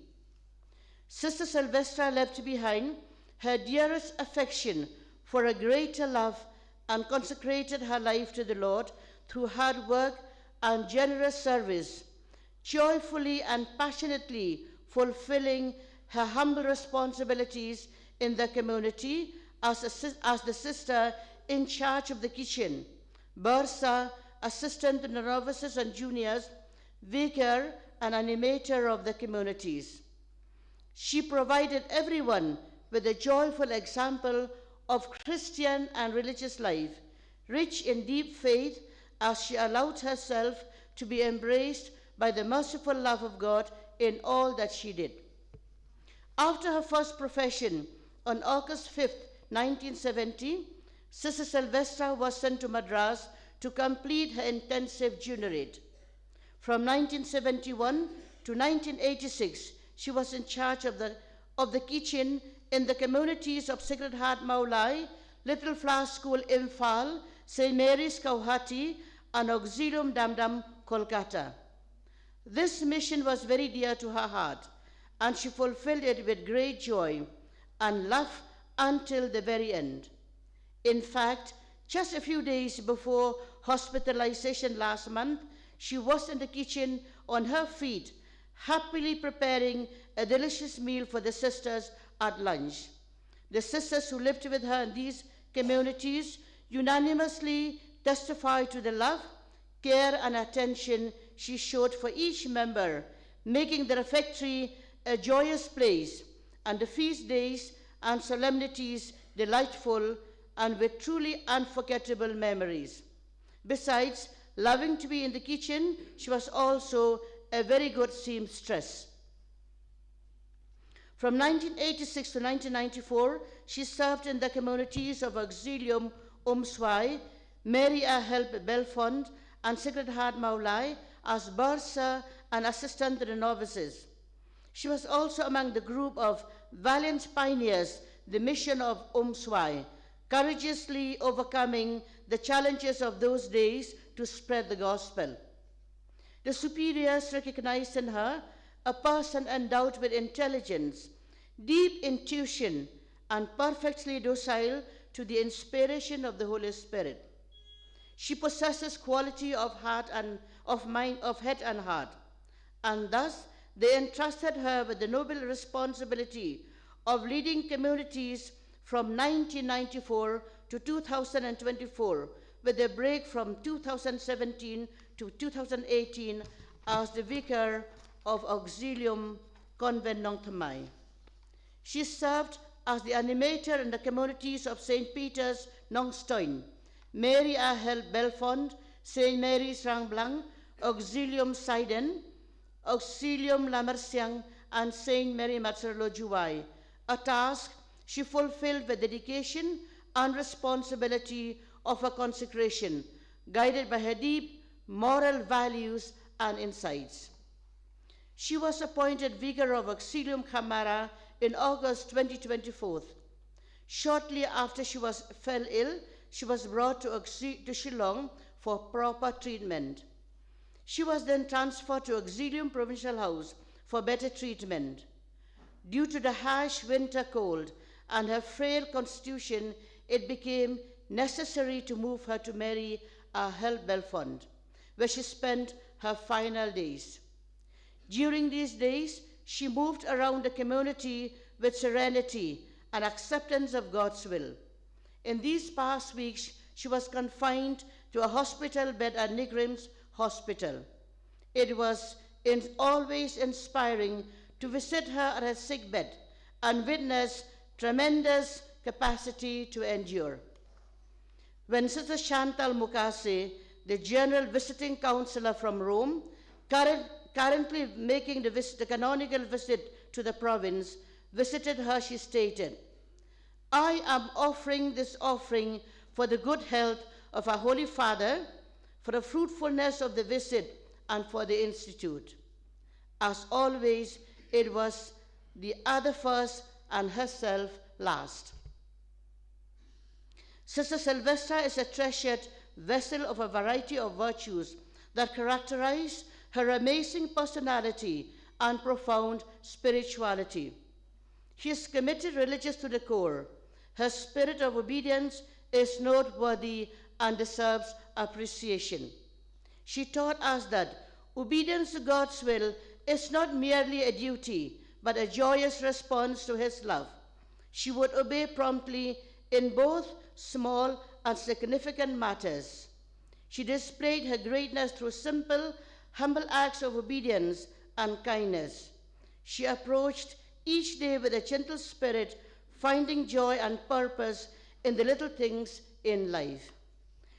Sister Sylvestra left behind her dearest affection for a greater love and consecrated her life to the Lord through hard work and generous service, joyfully and passionately fulfilling her humble responsibilities in the community as the sister in charge of the kitchen, Bursa, assistant to the novices and juniors, vicar and animator of the communities. She provided everyone with a joyful example of Christian and religious life, rich in deep faith, as she allowed herself to be embraced by the merciful love of God in all that she did. After her first profession on August 5th, 1970, Sister Sylvestra was sent to Madras to complete her intensive juniourate. From 1971 to 1986, she was in charge of the kitchen in the communities of Sacred Heart Maulai, Little Flower School Imphal, St. Mary's Kauhati, and Auxilium Damdam, Kolkata. This mission was very dear to her heart, and she fulfilled it with great joy and love until the very end. In fact, just a few days before hospitalization last month, she was in the kitchen on her feet, happily preparing a delicious meal for the sisters at lunch. The sisters who lived with her in these communities unanimously testified to the love, care, and attention she showed for each member, making the refectory a joyous place and the feast days and solemnities delightful and with truly unforgettable memories. Besides loving to be in the kitchen, she was also a very good seamstress. From 1986 to 1994, she served in the communities of Auxilium Umswai, Mary A. Help Belfond, and Sacred Heart Maulai as bursar and assistant to the novices. She was also among the group of valiant pioneers, the mission of Umswai, courageously overcoming the challenges of those days to spread the gospel. The superiors recognized in her a person endowed with intelligence, deep intuition, and perfectly docile to the inspiration of the Holy Spirit. She possesses quality of heart and of mind, of head and heart, and thus they entrusted her with the noble responsibility of leading communities from 1994 to 2024, with a break from 2017 to 2018 as the vicar of Auxilium Convent Nong Thamai. She served as the animator in the communities of St. Peter's Nong Stoin, Mary A. Hel Belfond, St. Mary's Rang Blanc, Auxilium Saiden, Auxilium Lamersiang, and St. Mary Matsarlo Juwai, a task she fulfilled with dedication and responsibility of her consecration, guided by her deep moral values and insights. She was appointed vicar of Auxilium Camara in August 2024. Shortly after she fell ill, she was brought to Shillong for proper treatment. She was then transferred to Auxilium Provincial House for better treatment. Due to the harsh winter cold and her frail constitution, it became necessary to move her to Mary Hel Belfond, where she spent her final days. During these days, she moved around the community with serenity and acceptance of God's will. In these past weeks, she was confined to a hospital bed at Nigrim's Hospital. It was always inspiring to visit her at her sickbed and witness tremendous capacity to endure. When Sister Chantal Mukase, the General Visiting Counselor from Rome, currently making the canonical visit to the province, visited her, she stated, "I am offering this offering for the good health of our Holy Father, for the fruitfulness of the visit, and for the Institute." As always, it was the other first and herself last. Sister Sylvestra is a treasured vessel of a variety of virtues that characterize her amazing personality and profound spirituality. She is committed religious to the core. Her spirit of obedience is noteworthy and deserves appreciation. She taught us that obedience to God's will is not merely a duty, but a joyous response to His love. She would obey promptly in both small and significant matters. She displayed her greatness through simple, humble acts of obedience and kindness. She approached each day with a gentle spirit, finding joy and purpose in the little things in life.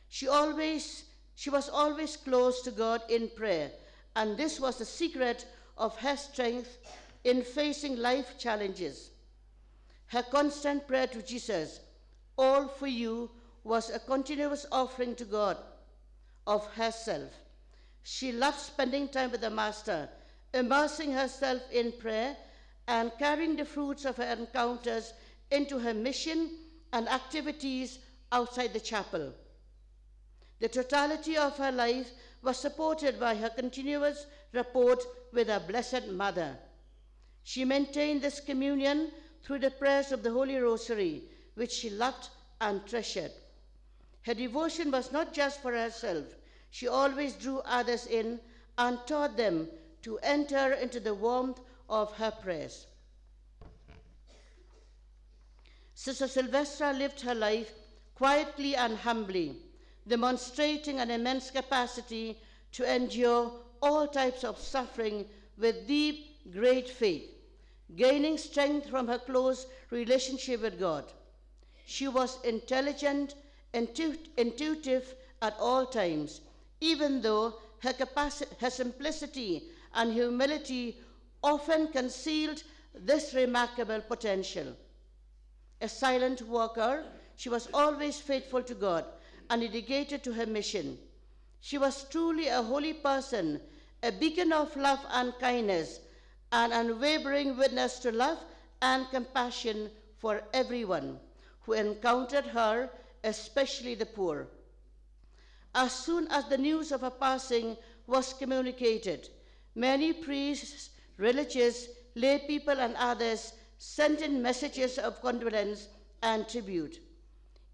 She was always close to God in prayer, and this was the secret of her strength in facing life challenges. Her constant prayer to Jesus, all for you, was a continuous offering to God of herself. She loved spending time with the Master, immersing herself in prayer and carrying the fruits of her encounters into her mission and activities outside the chapel. The totality of her life was supported by her continuous rapport with her Blessed Mother. She maintained this communion through the prayers of the Holy Rosary, which she loved and treasured. Her devotion was not just for herself. She always drew others in and taught them to enter into the warmth of her prayers. Sister Sylvestra lived her life quietly and humbly, demonstrating an immense capacity to endure all types of suffering with deep, great faith, gaining strength from her close relationship with God. She was intelligent, intuitive at all times, even though her simplicity and humility often concealed this remarkable potential. A silent worker, she was always faithful to God and dedicated to her mission. She was truly a holy person, a beacon of love and kindness, an unwavering witness to love and compassion for everyone who encountered her, especially the poor. As soon as the news of her passing was communicated, many priests, religious, lay people, and others sent in messages of condolence and tribute.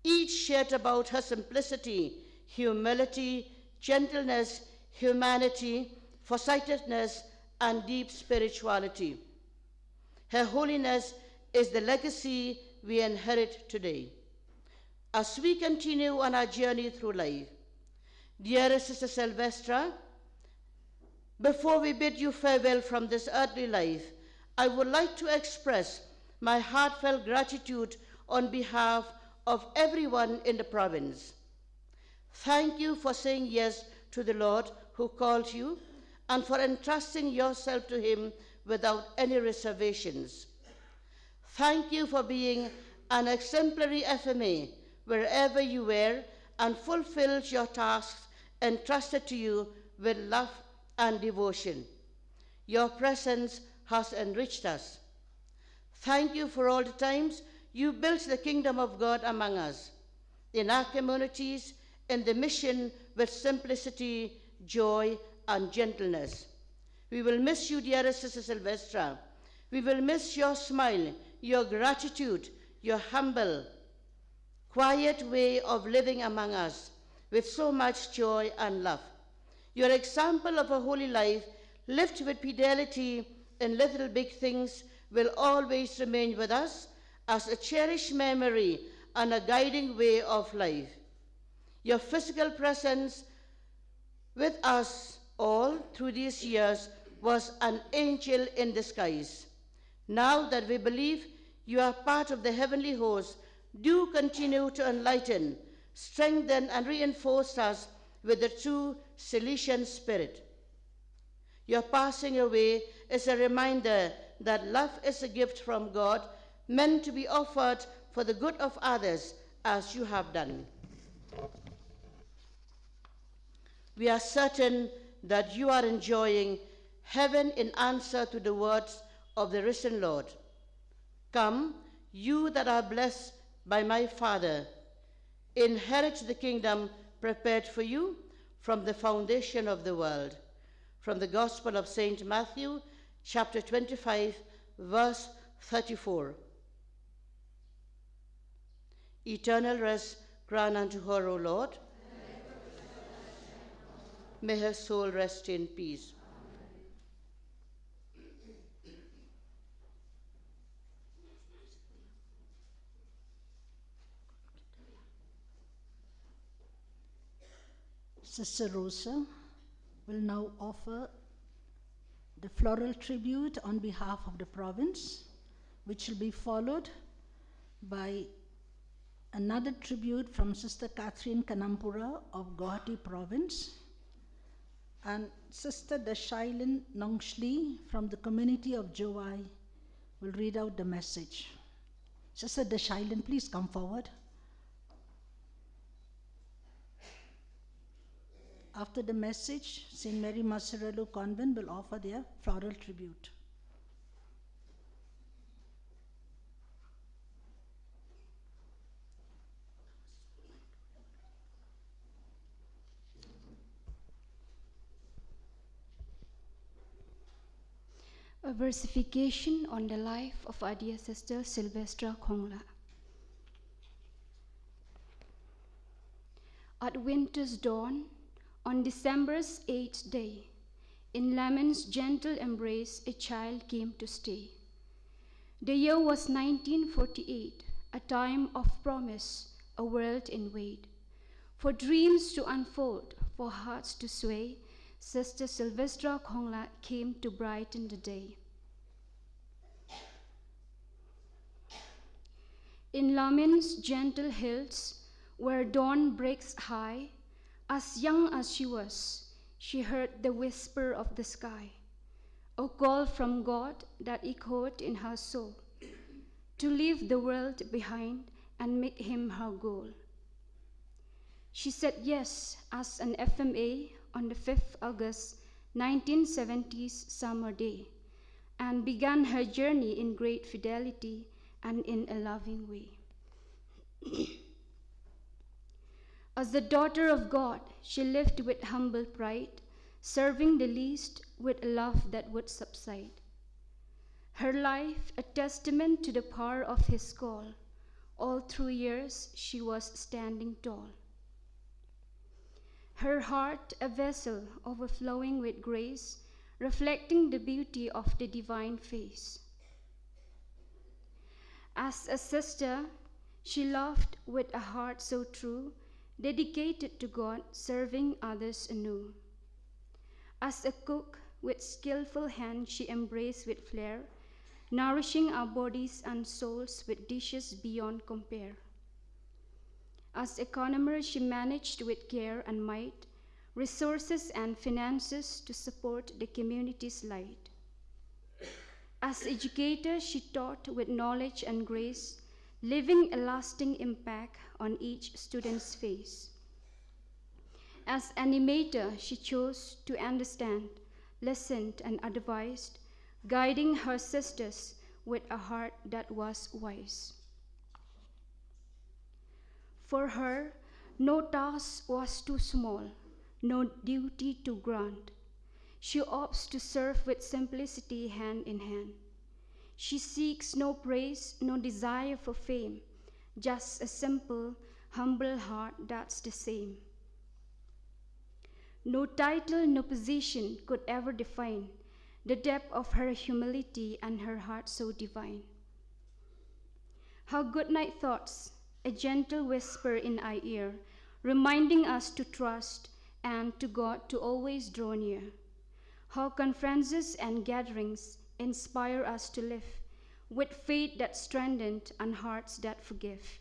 Each shared about her simplicity, humility, gentleness, humanity, foresightedness, and deep spirituality. Her holiness is the legacy we inherit today. As we continue on our journey through life, dearest Sister Sylvestra, before we bid you farewell from this earthly life, I would like to express my heartfelt gratitude on behalf of everyone in the province. Thank you for saying yes to the Lord who called you and for entrusting yourself to him without any reservations. Thank you for being an exemplary FMA wherever you were and fulfilled your tasks entrusted to you with love and devotion. Your presence has enriched us. Thank you for all the times you built the kingdom of God among us, in our communities, in the mission with simplicity, joy, and gentleness. We will miss you, dearest Sister Sylvestra. We will miss your smile, your gratitude, your humble, quiet way of living among us with so much joy and love. Your example of a holy life lived with fidelity in little big things will always remain with us as a cherished memory and a guiding way of life. Your physical presence with us all through these years was an angel in disguise. Now that we believe you are part of the heavenly host, do continue to enlighten, strengthen, and reinforce us with the true Salesian spirit. Your passing away is a reminder that love is a gift from God, meant to be offered for the good of others, as you have done. We are certain that you are enjoying heaven in answer to the words of the risen Lord. Come, you that are blessed by my Father, inherit the kingdom prepared for you from the foundation of the world. From the Gospel of St. Matthew, chapter 25, verse 34. Eternal rest grant unto her, O Lord. May her soul rest in peace. Sister Rosa will now offer the floral tribute on behalf of the province, which will be followed by another tribute from Sister Catherine Kanampura of Guwahati province, And Sister Deshailen Nongshli from the community of Jowai will read out the message. Sister Deshailen, please come forward. After the message, St. Mary Maserello Convent will offer their floral tribute. A versification on the life of our dear sister Sylvestra Khonglah. At winter's dawn, on December's 8th day, in Lamon's gentle embrace a child came to stay. The year was 1948, a time of promise, a world in wait. For dreams to unfold, for hearts to sway, Sister Sylvestra Khonglah came to brighten the day. In Lamon's gentle hills, where dawn breaks high, as young as she was, she heard the whisper of the sky, a call from God that echoed in her soul, to leave the world behind and make him her goal. She said yes as an FMA on the 5th August 1970s summer day, and began her journey in great fidelity and in a loving way. As the daughter of God, she lived with humble pride, serving the least with a love that would subside. Her life a testament to the power of his call. All through years she was standing tall. Her heart a vessel overflowing with grace, reflecting the beauty of the divine face. As a sister, she loved with a heart so true, dedicated to God, serving others anew. As a cook, with skillful hand she embraced with flair, nourishing our bodies and souls with dishes beyond compare. As economer, she managed with care and might, resources and finances to support the community's light. As educator, she taught with knowledge and grace, leaving a lasting impact on each student's face. As animator, she chose to understand, listened, and advised, guiding her sisters with a heart that was wise. For her, no task was too small, no duty too grand. She opts to serve with simplicity hand in hand. She seeks no praise, no desire for fame, just a simple, humble heart that's the same. No title, no position could ever define the depth of her humility and her heart so divine. Her good night thoughts, a gentle whisper in our ear, reminding us to trust and to God to always draw near. Her conferences and gatherings inspire us to live with faith that strengthens and hearts that forgive.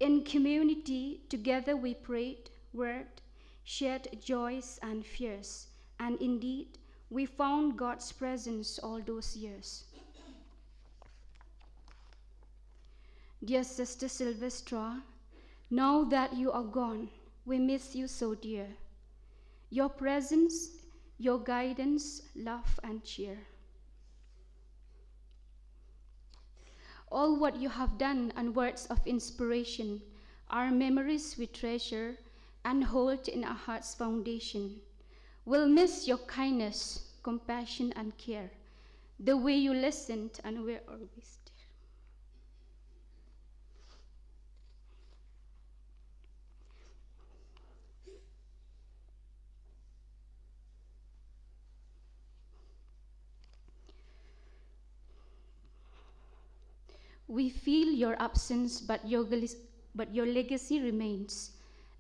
In community, together we prayed, worked, shared joys and fears, and indeed, we found God's presence all those years. Dear Sister Sylvestra, now that you are gone, we miss you so dear. Your presence, your guidance, love, and cheer. All what you have done and words of inspiration are memories we treasure and hold in our heart's foundation. We'll miss your kindness, compassion, and care, the way you listened and were always there. We feel your absence, but your legacy remains,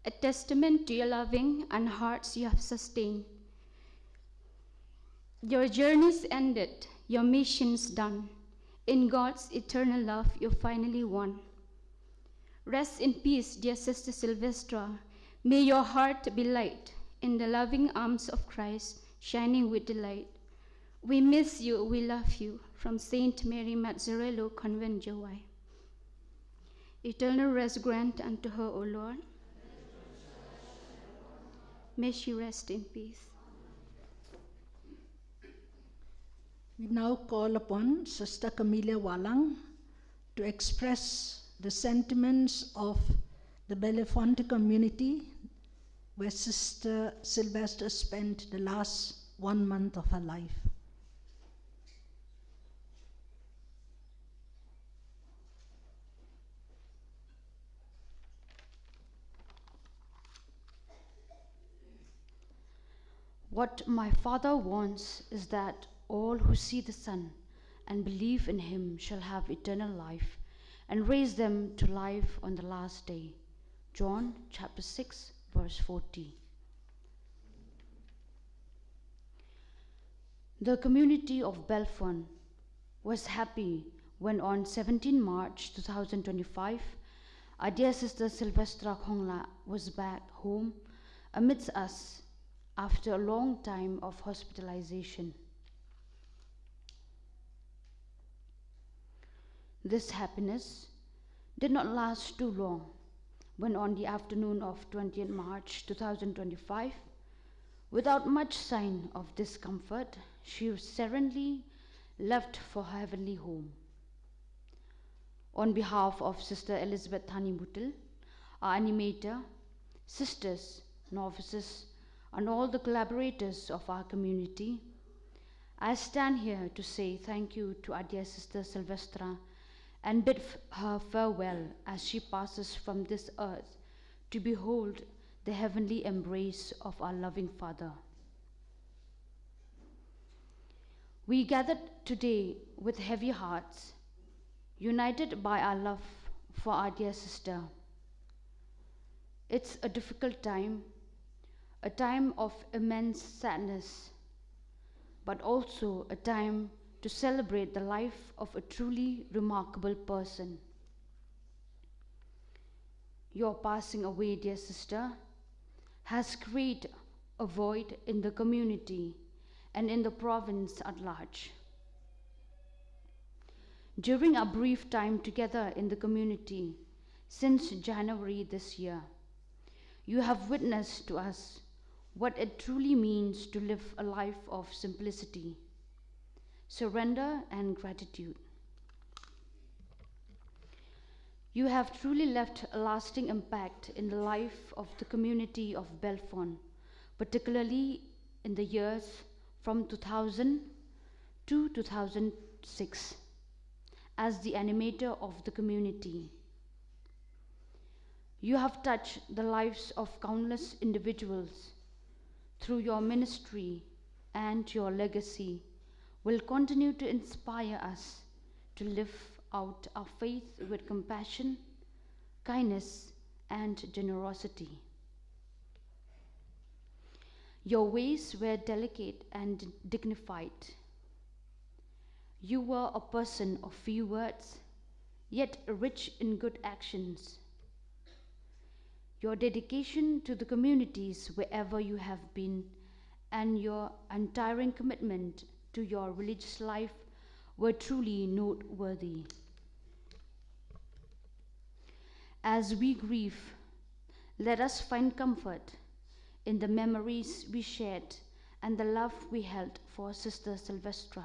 a testament to your loving and hearts you have sustained. Your journey's ended, your mission's done. In God's eternal love, you finally won. Rest in peace, dear Sister Sylvestra. May your heart be light in the loving arms of Christ, shining with delight. We miss you, we love you. From Saint Mary Mazzarello Convent, Jowai. Eternal rest grant unto her, O Lord. May she rest in peace. We now call upon Sister Camilla Walang to express the sentiments of the Belafonte community, where Sister Sylvestra spent the last 1 month of her life. What my Father wants is that all who see the Son and believe in him shall have eternal life, and raise them to life on the last day. John chapter 6, verse 40. The community of Belfon was happy when on 17 March 2025, our dear sister Sylvestra Khonglah was back home amidst us after a long time of hospitalization. This happiness did not last too long when on the afternoon of 20th March 2025, without much sign of discomfort, she serenely left for her heavenly home. On behalf of Sister Elizabeth Thanimutil, our animator, sisters, novices, and all the collaborators of our community, I stand here to say thank you to our dear Sister Sylvestra and bid her farewell as she passes from this earth to behold the heavenly embrace of our loving Father. We gathered today with heavy hearts, united by our love for our dear sister. It's a difficult time, a time of immense sadness, but also a time to celebrate the life of a truly remarkable person. Your passing away, dear sister, has created a void in the community and in the province at large. During our brief time together in the community since January this year, you have witnessed to us what it truly means to live a life of simplicity, surrender, and gratitude. You have truly left a lasting impact in the life of the community of Belfon, particularly in the years from 2000 to 2006 as the animator of the community. You have touched the lives of countless individuals through your ministry, and your legacy will continue to inspire us to live out our faith with compassion, kindness, and generosity. Your ways were delicate and dignified. You were a person of few words, yet rich in good actions. Your dedication to the communities wherever you have been, and your untiring commitment to your religious life were truly noteworthy. As we grieve, let us find comfort in the memories we shared and the love we held for Sister Sylvestra.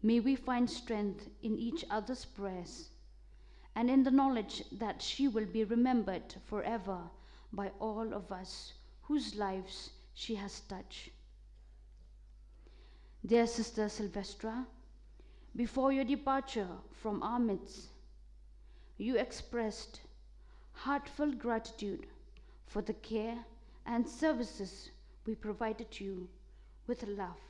May we find strength in each other's prayers and in the knowledge that she will be remembered forever by all of us whose lives she has touched. Dear Sister Sylvestra, before your departure from our midst, you expressed heartfelt gratitude for the care and services we provided you with love.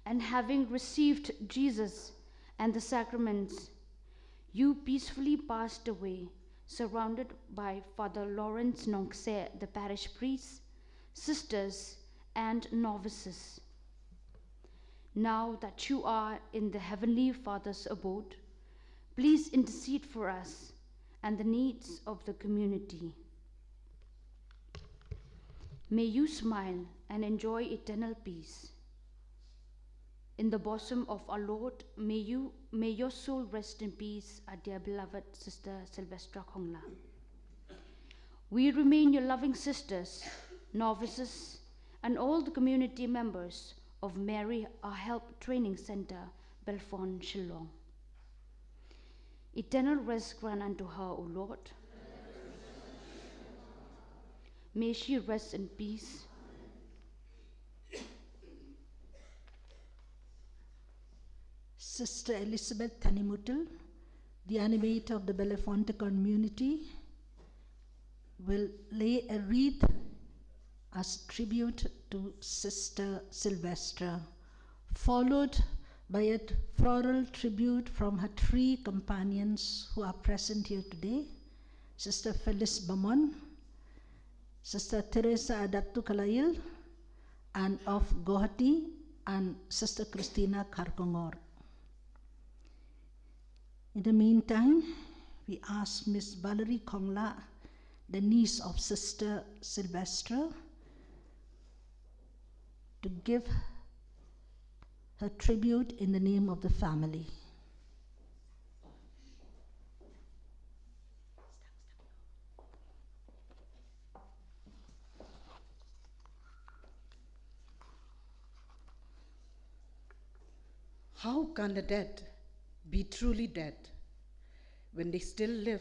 And having received Jesus and the sacraments, you peacefully passed away, surrounded by Father Lawrence Nongse, the parish priest, sisters, and novices. Now that you are in the Heavenly Father's abode, please intercede for us and the needs of the community. May you smile and enjoy eternal peace. In the bosom of our Lord, may your soul rest in peace, our dear beloved Sister Sylvestra Khonglah. We remain your loving sisters, novices, and all the community members of Mary Our Help Training Center, Belfort, Shillong. Eternal rest grant unto her, O Lord. May she rest in peace. Sister Elizabeth Thanimutal, the animator of the Belafonte community, will lay a wreath as tribute to Sister Sylvestra, followed by a floral tribute from her three companions who are present here today, Sister Phyllis Bamon, Sister Teresa Adattu Kalail, and of Gohati, and Sister Christina Karkongor. In the meantime, we ask Miss Valerie Khonglah, the niece of Sister Sylvestra, to give her tribute in the name of the family. How can the dead be truly dead when they still live?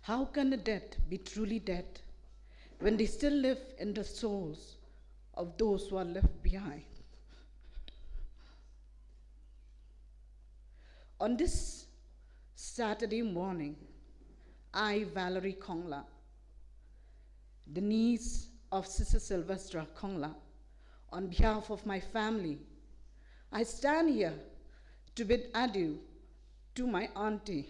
How can the dead be truly dead when they still live in the souls of those who are left behind? On this Saturday morning, I, Valerie Khonglah, the niece of Sister Sylvestra Khonglah, on behalf of my family, I stand here to bid adieu to my auntie,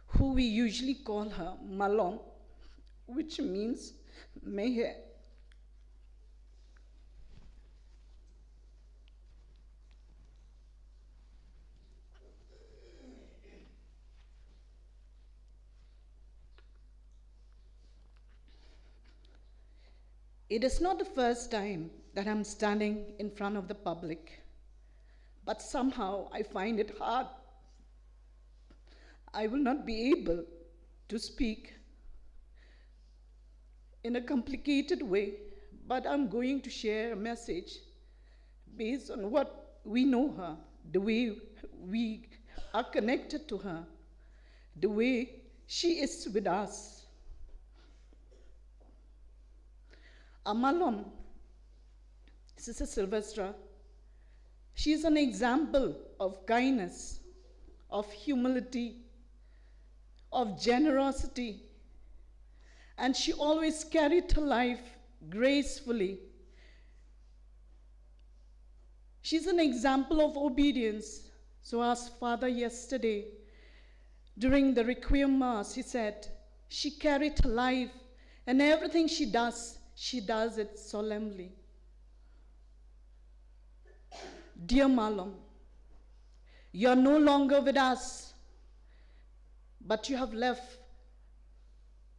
who we usually call her Malon, which means Mehe. It is not the first time that I'm standing in front of the public, but somehow I find it hard. I will not be able to speak in a complicated way, but I'm going to share a message based on what we know her, the way we are connected to her, the way she is with us. Amalon, Sister Sylvestra, she is an example of kindness, of humility, of generosity, and she always carried her life gracefully. She's an example of obedience. So as Father yesterday, during the Requiem Mass, he said, she carried her life, and everything she does it solemnly. Dear Malom, you are no longer with us, but you have left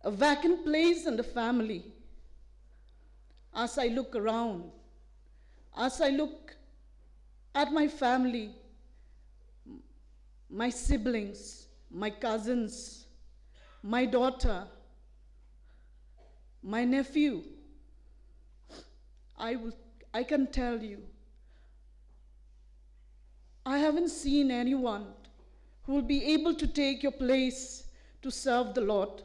a vacant place in the family. As I look around, as I look at my family, my siblings, my cousins, my daughter, my nephew, I can tell you, I haven't seen anyone who will be able to take your place to serve the Lord.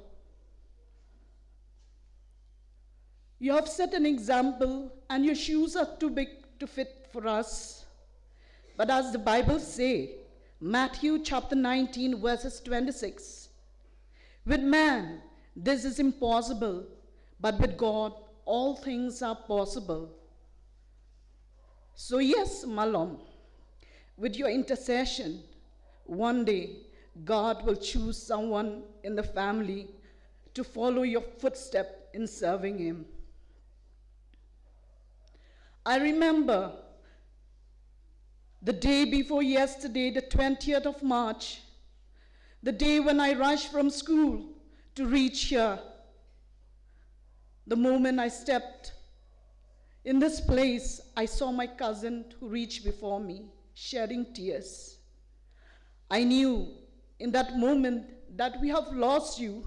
You have set an example, and your shoes are too big to fit for us. But as the Bible says, Matthew chapter 19, verses 26, with man, this is impossible, but with God, all things are possible. So yes, Malom, with your intercession, one day God will choose someone in the family to follow your footstep in serving Him. I remember the day before yesterday, the 20th of March, the day when I rushed from school to reach here. The moment I stepped in this place, I saw my cousin who reached before me, shedding tears. I knew in that moment that we have lost you.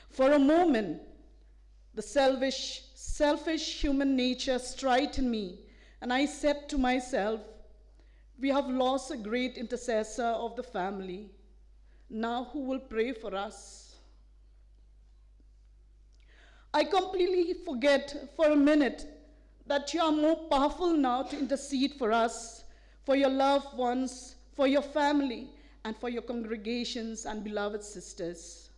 For a moment, the selfish human nature struck in me, and I said to myself, we have lost a great intercessor of the family. Now who will pray for us? I completely forget for a minute that you are more powerful now to intercede for us, for your loved ones, for your family, and for your congregations and beloved sisters.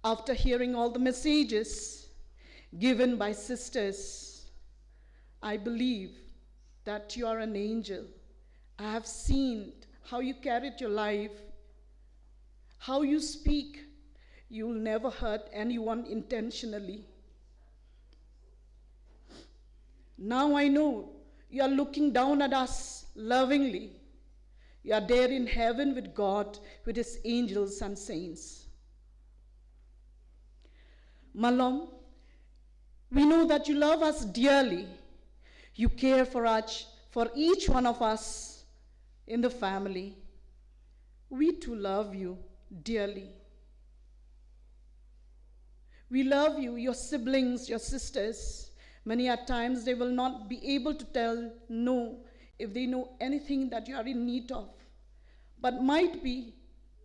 After hearing all the messages given by sisters, I believe that you are an angel. I have seen how you carried your life, how you speak. You will never hurt anyone intentionally. Now I know you are looking down at us lovingly. You are there in heaven with God, with His angels and saints. Malom, we know that you love us dearly. You care for each one of us in the family. We too love you dearly. We love you, your siblings, your sisters. Many a times they will not be able to tell no if they know anything that you are in need of, but might be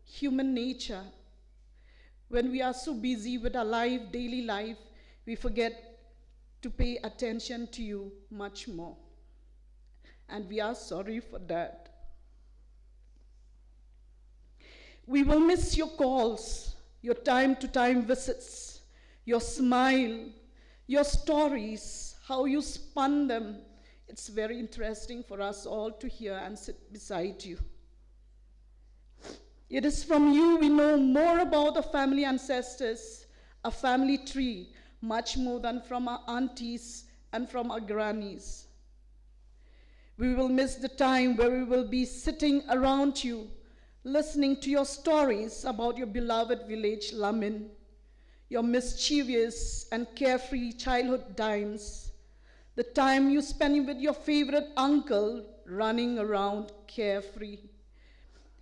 human nature. When we are so busy with our life, daily life, we forget to pay attention to you much more. And we are sorry for that. We will miss your calls, your time-to-time visits, your smile, your stories, how you spun them. It's very interesting for us all to hear and sit beside you. It is from you we know more about our family ancestors, a family tree, much more than from our aunties and from our grannies. We will miss the time where we will be sitting around you, listening to your stories about your beloved village, Lamin, your mischievous and carefree childhood times, the time you spend with your favorite uncle running around carefree,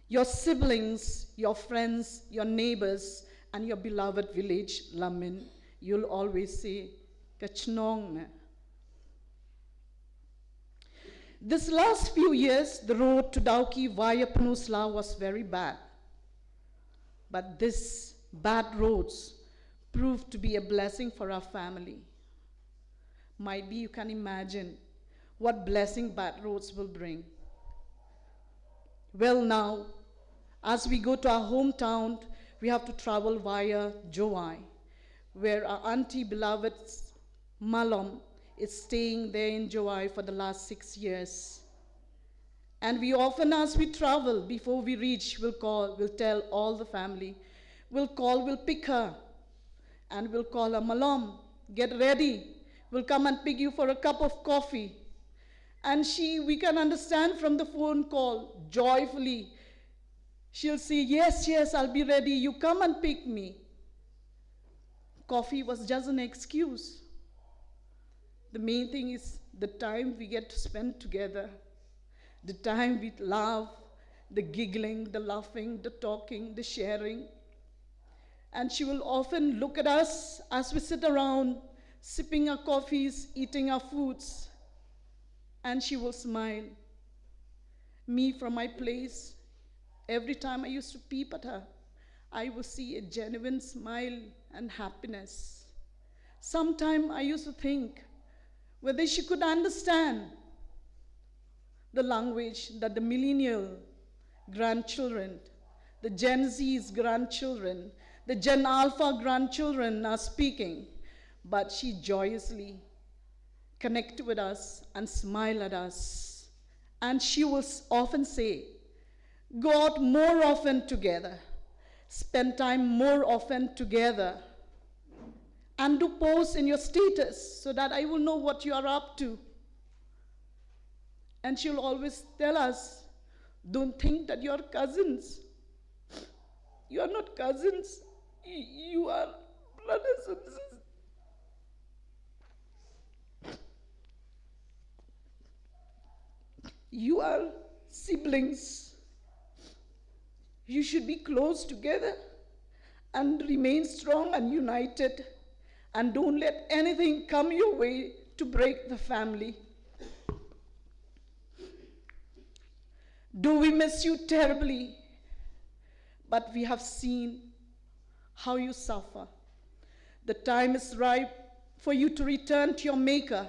your siblings, your friends, your neighbors, and your beloved village, Lamin. You'll always say, Kachnong. This last few years, the road to Dauki via Peninsula was very bad. But these bad roads proved to be a blessing for our family. Might be you can imagine what blessing bad roads will bring. Well, now, as we go to our hometown, we have to travel via Joai, where our auntie beloved Malom is staying there in Joai for the last 6 years. And we often, as we travel, before we reach, we'll tell all the family, we'll pick her, and we'll call her, Malom, get ready. We'll come and pick you for a cup of coffee. And we can understand from the phone call, joyfully, she'll say, yes, I'll be ready. You come and pick me. Coffee was just an excuse. The main thing is the time we get to spend together, the time we laugh, the giggling, the laughing, the talking, the sharing. And she will often look at us as we sit around, sipping our coffees, eating our foods, and she will smile. Me from my place, every time I used to peep at her, I would see a genuine smile and happiness. Sometimes I used to think whether she could understand the language that the millennial grandchildren, the Gen Z's grandchildren, the Gen Alpha grandchildren are speaking, but she joyously connect with us and smile at us. And she will often say, go out more often together, spend time more often together, and do post in your status so that I will know what you are up to. And she'll always tell us, don't think that you're cousins. You are not cousins. You are brothers and sisters. You are siblings. You should be close together and remain strong and united, and don't let anything come your way to break the family. Do we miss you terribly? But we have seen how you suffer. The time is ripe for you to return to your Maker.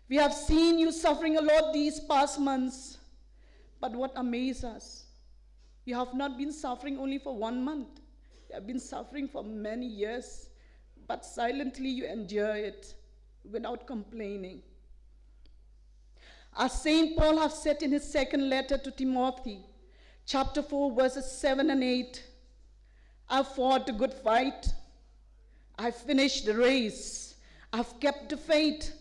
We have seen you suffering a lot these past months. But what amazes us, you have not been suffering only for 1 month. You have been suffering for many years, but silently you endure it without complaining. As St. Paul has said in his second letter to Timothy, chapter 4, verses 7 and 8, I've fought a good fight. I've finished the race. I've kept the faith.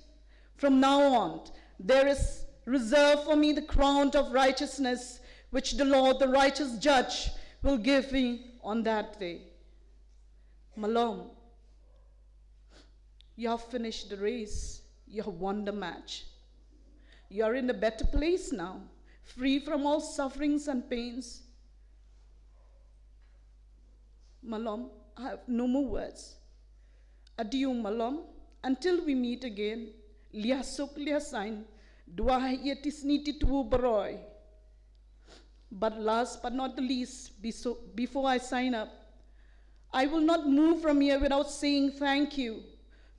From now on, there is reserved for me the crown of righteousness, which the Lord, the righteous judge, will give me on that day. Malom, you have finished the race. You have won the match. You are in a better place now, free from all sufferings and pains. Malom, I have no more words. Adieu, Malom, until we meet again. Liasuk liasain, dua yetis niti tu baroy. But last but not the least, before I sign up, I will not move from here without saying thank you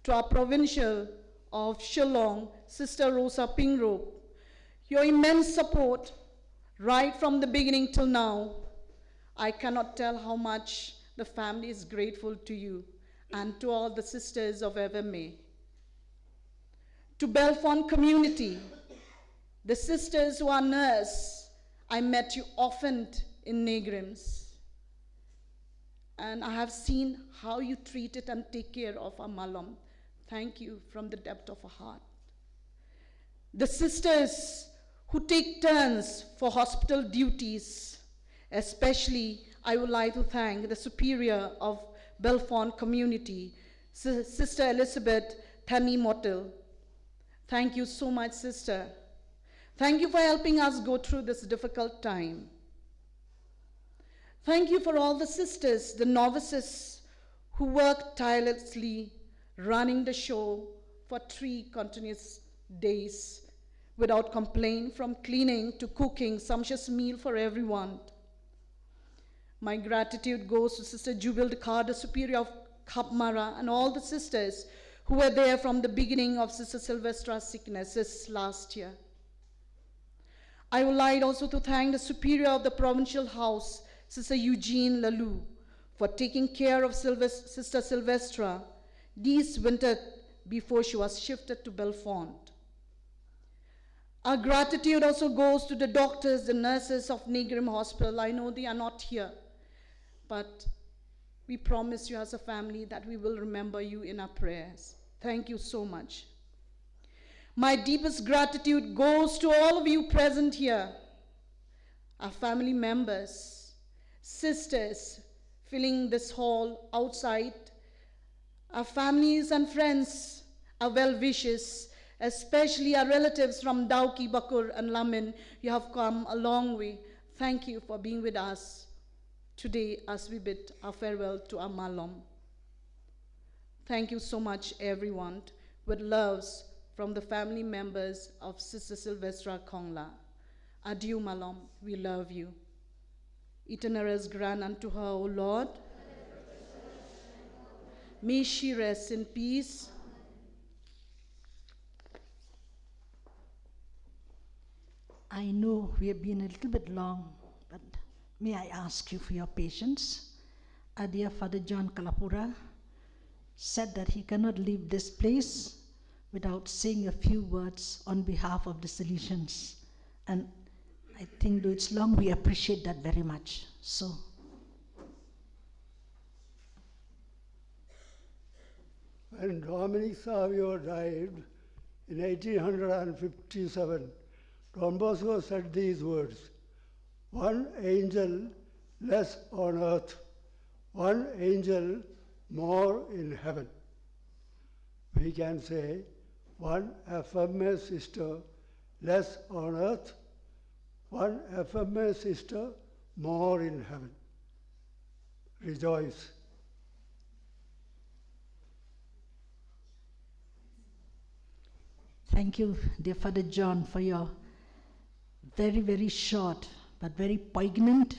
to our provincial of Shillong, Sister Rosa Pingrove. Your immense support, right from the beginning till now, I cannot tell how much the family is grateful to you and to all the sisters of FMA. To Belfont community, the sisters who are nurses, I met you often in Negrims. And I have seen how you treated and take care of our Malom. Thank you from the depth of our heart. The sisters who take turns for hospital duties, especially I would like to thank the superior of Belfont community, Sister Elizabeth Thani Motil. Thank you so much, sister. Thank you for helping us go through this difficult time. Thank you for all the sisters, the novices who worked tirelessly running the show for 3 continuous days without complaint, from cleaning to cooking sumptuous meal for everyone. My gratitude goes to Sister Jubil Dakar, the superior of Khapmara, and all the sisters who were there from the beginning of Sister Sylvestra's sicknesses last year. I would like also to thank the superior of the provincial house, Sister Eugene Lalou, for taking care of Sister Sylvestra this winter before she was shifted to Belfont. Our gratitude also goes to the doctors, the nurses of Negrim Hospital. I know they are not here, but we promise you as a family that we will remember you in our prayers. Thank you so much. My deepest gratitude goes to all of you present here, our family members, sisters filling this hall outside, our families and friends, our well-wishers, especially our relatives from Dauki, Bakur, and Lamin. You have come a long way. Thank you for being with us today as we bid our farewell to our Malom. Thank you so much, everyone, with loves from the family members of Sister Sylvestra Khonglah. Adieu, Malom, we love you. Itinerary grant unto her, O Lord. May she rest in peace. I know we have been a little bit long, but may I ask you for your patience? Our dear Father John Kalapura said that he cannot leave this place without saying a few words on behalf of the Salesians. And I think though it's long, we appreciate that very much. So. When Dominic Savio died in 1857, Don Bosco said these words, "One angel less on earth, one angel more in heaven." We can say, one FMA sister less on earth, one FMA sister more in heaven. Rejoice. Thank you, dear Father John, for your very, very short but very poignant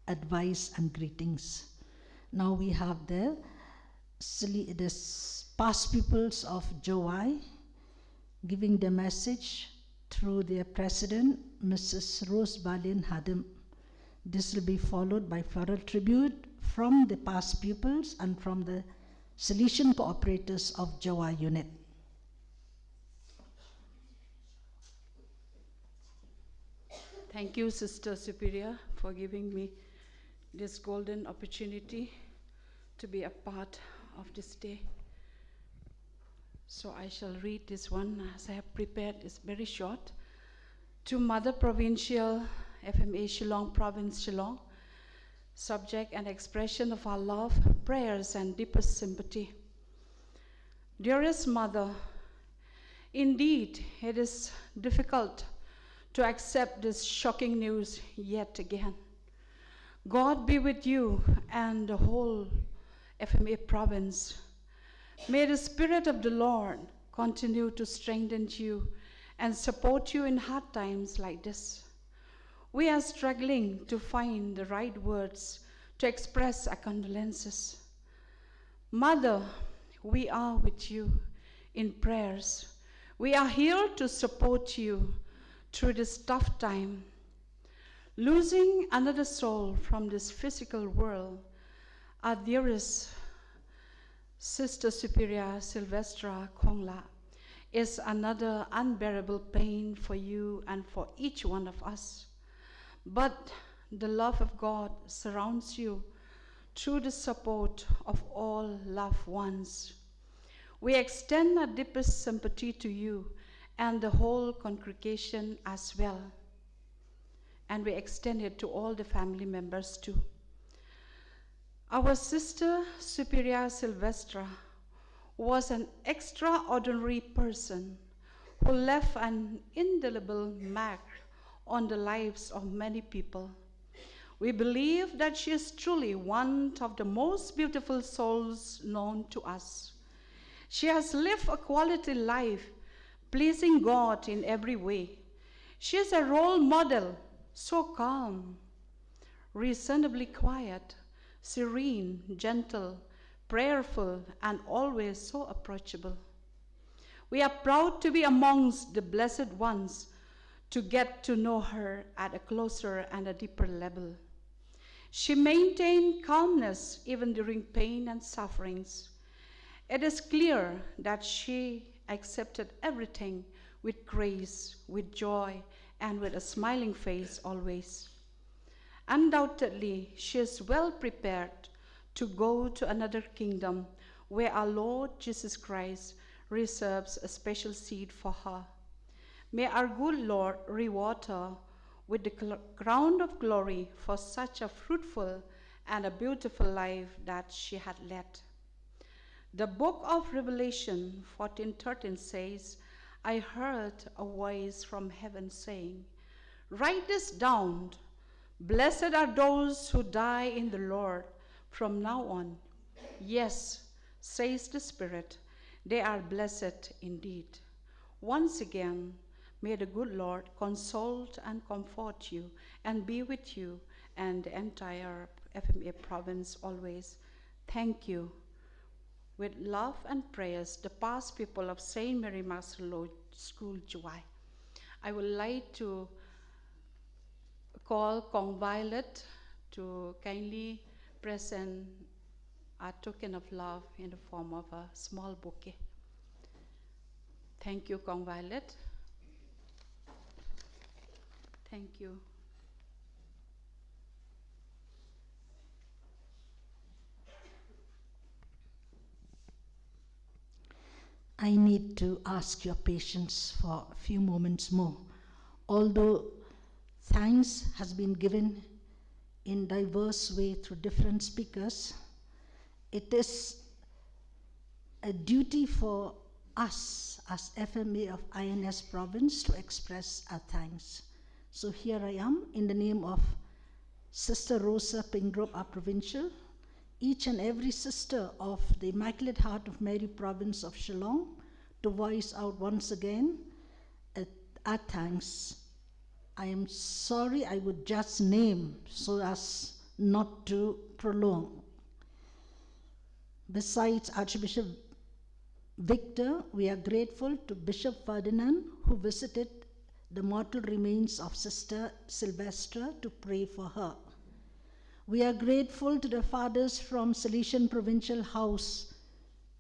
advice and greetings. Now we have the past pupils of Jowai giving the message through their president, Mrs. Rose Balin Hadim. This will be followed by floral tribute from the past pupils and from the Salesian cooperators of Jowai unit. Thank you, Sister Superior, for giving me this golden opportunity to be a part of this day. So I shall read this one as I have prepared. It's very short. To Mother Provincial, FMA Shillong Province, Shillong, subject and expression of our love, prayers, and deepest sympathy. Dearest Mother, indeed, it is difficult to accept this shocking news yet again. God be with you and the whole FMA province. May the Spirit of the Lord continue to strengthen you and support you in hard times like this. We are struggling to find the right words to express our condolences. Mother, we are with you in prayers. We are here to support you through this tough time. Losing another soul from this physical world, our dearest Sister Superior Sylvestra Khonglah, is another unbearable pain for you and for each one of us. But the love of God surrounds you through the support of all loved ones. We extend our deepest sympathy to you and the whole congregation as well. And we extend it to all the family members too. Our Sister Superior Sylvestra was an extraordinary person who left an indelible mark on the lives of many people. We believe that she is truly one of the most beautiful souls known to us. She has lived a quality life, pleasing God in every way. She is a role model, so calm, reasonably quiet, serene, gentle, prayerful, and always so approachable. We are proud to be amongst the blessed ones to get to know her at a closer and a deeper level. She maintained calmness even during pain and sufferings. It is clear that she accepted everything with grace, with joy, and with a smiling face always. Undoubtedly, she is well prepared to go to another kingdom where our Lord Jesus Christ reserves a special seat for her. May our good Lord reward her with the crown of glory for such a fruitful and a beautiful life that she had led. The book of Revelation 14:13 says, I heard a voice from heaven saying, write this down. Blessed are those who die in the Lord from now on. Yes, says the Spirit, they are blessed indeed. Once again, may the good Lord console and comfort you and be with you and the entire FMA province always. Thank you. With love and prayers, the past people of St. Mary Master Law School, Jowai. I would like to call Kong Violet to kindly present a token of love in the form of a small bouquet. Thank you, Kong Violet. Thank you. I need to ask your patience for a few moments more. Although thanks has been given in diverse way through different speakers, it is a duty for us as FMA of INS province to express our thanks. So here I am in the name of Sister Rosa Pingrove, our provincial, each and every sister of the Immaculate Heart of Mary province of Shillong, to voice out once again our thanks. I am sorry, I would just name so as not to prolong. Besides Archbishop Victor, we are grateful to Bishop Ferdinand, who visited the mortal remains of Sister Sylvestra to pray for her. We are grateful to the fathers from Salesian Provincial House,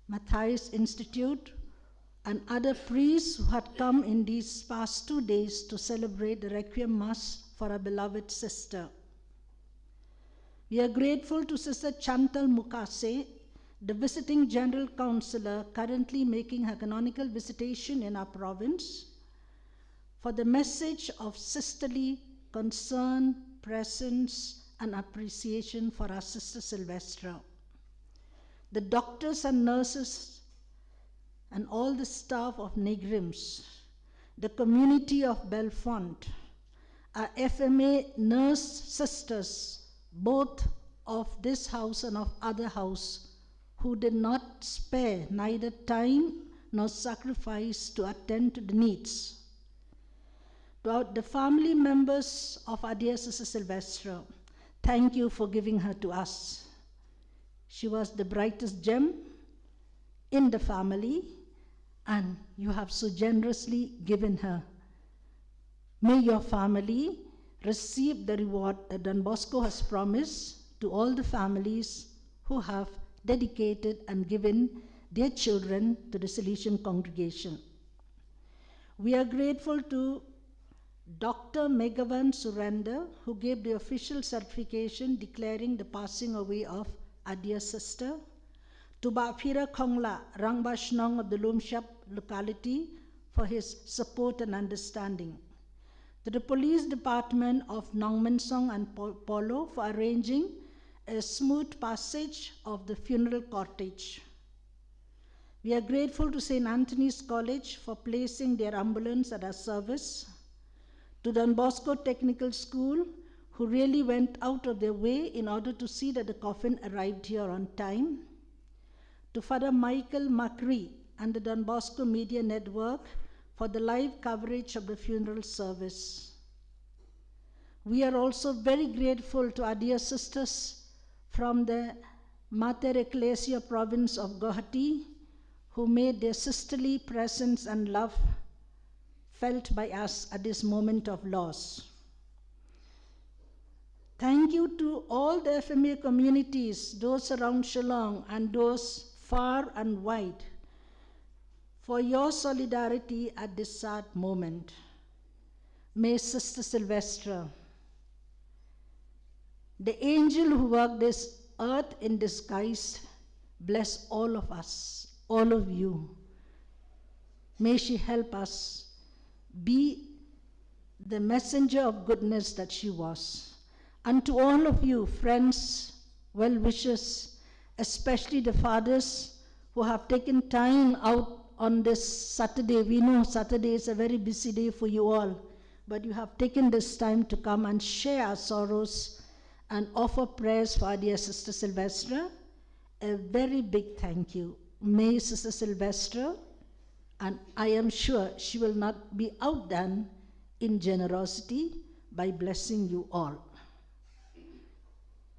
Matthias Institute, and other priests who had come in these past 2 days to celebrate the Requiem Mass for our beloved sister. We are grateful to Sister Chantal Mukase, the visiting General Counselor currently making her canonical visitation in our province, for the message of sisterly concern, presence, and appreciation for our Sister Sylvestra. The doctors and nurses and all the staff of Negrims, the community of Belfont, our FMA nurse sisters, both of this house and of other house, who did not spare neither time nor sacrifice to attend to the needs. To the family members of our dear Sister Sylvestra, thank you for giving her to us. She was the brightest gem in the family, and you have so generously given her. May your family receive the reward that Don Bosco has promised to all the families who have dedicated and given their children to the Salesian congregation. We are grateful to Dr. Megavan Surrender, who gave the official certification declaring the passing away of our dear sister, to Bapira Khonglah, Rangbashnong of the Lumshap locality, for his support and understanding, to the police department of Nongmensong and Polo for arranging a smooth passage of the funeral cortege. We are grateful to St. Anthony's College for placing their ambulance at our service, to Don Bosco Technical School, who really went out of their way in order to see that the coffin arrived here on time, to Father Michael Macri and the Don Bosco Media Network for the live coverage of the funeral service. We are also very grateful to our dear sisters from the Mater Ecclesia province of Guwahati, who made their sisterly presence and love felt by us at this moment of loss. Thank you to all the FMA communities, those around Shillong and those far and wide, for your solidarity at this sad moment. May Sister Sylvestra, the angel who walked this earth in disguise, bless all of us, all of you. May she help us be the messenger of goodness that she was. And to all of you, friends, well-wishers, especially the fathers who have taken time out on this Saturday. We know Saturday is a very busy day for you all, but you have taken this time to come and share our sorrows and offer prayers for our dear Sister Sylvestra. A very big thank you. May Sister Sylvestra, and I am sure she will not be outdone in generosity by blessing you all.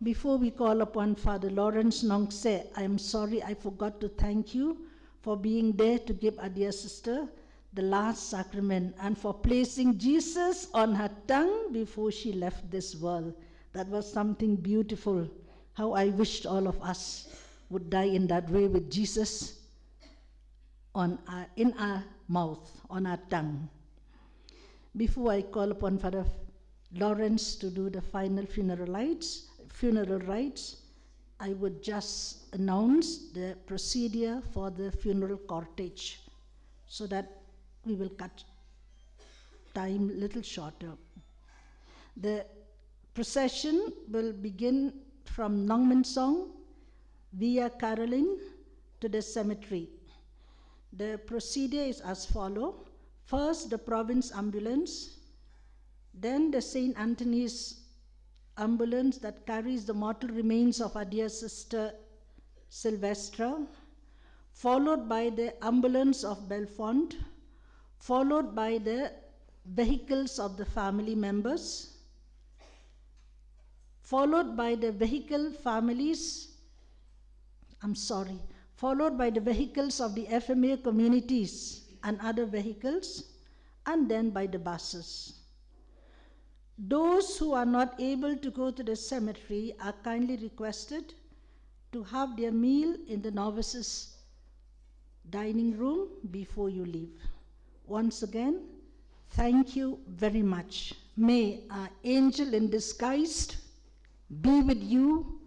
Before we call upon Father Lawrence Nongse, I am sorry I forgot to thank you for being there to give our dear sister the last sacrament and for placing Jesus on her tongue before she left this world. That was something beautiful. How I wished all of us would die in that way with Jesus in our mouth, on our tongue. Before I call upon Father Lawrence to do the final funeral rites, I would just announce the procedure for the funeral cortege so that we will cut time a little shorter. The procession will begin from Nongman Song via Caroline to the cemetery. The procedure is as follows. First, the province ambulance, then the St. Anthony's ambulance that carries the mortal remains of our dear sister Sylvestra, followed by the ambulance of Belfont, followed by the vehicles of the family members, followed by the vehicles of the FMA communities and other vehicles, and then by the buses. Those who are not able to go to the cemetery are kindly requested to have their meal in the novices' dining room before you leave. Once again, thank you very much. May our angel in disguise be with you,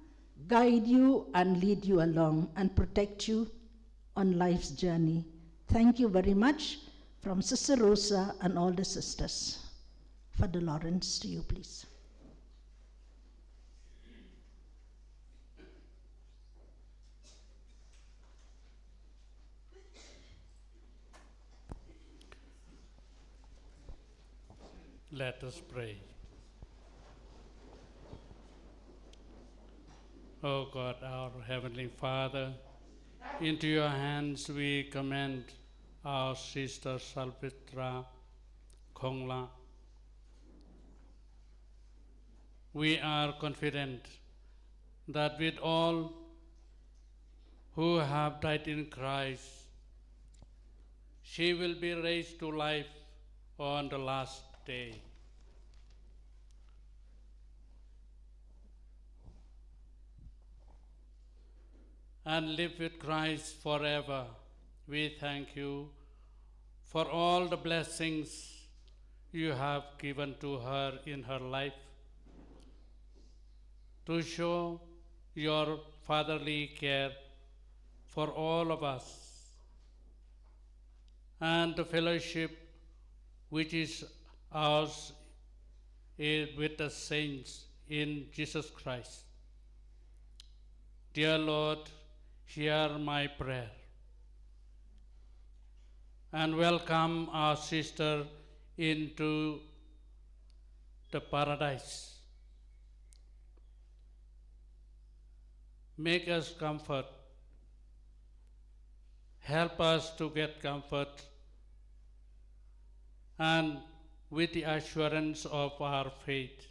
guide you, and lead you along and protect you on life's journey. Thank you very much from Sister Rosa and all the sisters. Father Lawrence, to you, please. Let us pray. O God, our Heavenly Father, into your hands we commend our sister Sylvestra Khonglah. We are confident that with all who have died in Christ, she will be raised to life on the last day. And live with Christ forever. We thank you for all the blessings you have given to her in her life, to show your fatherly care for all of us, and the fellowship which is ours with the saints in Jesus Christ. Dear Lord, hear my prayer, and welcome our sister into the paradise. Make us comfort. Help us to get comfort, and with the assurance of our faith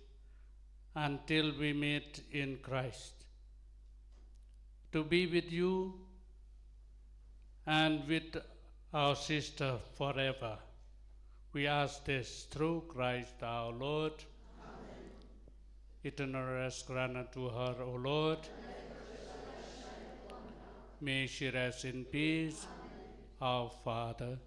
until we meet in Christ, to be with you and with our sister forever. We ask this through Christ our Lord. Amen. Eternal rest grant unto her, O Lord. May she rest in peace. Amen. Our Father,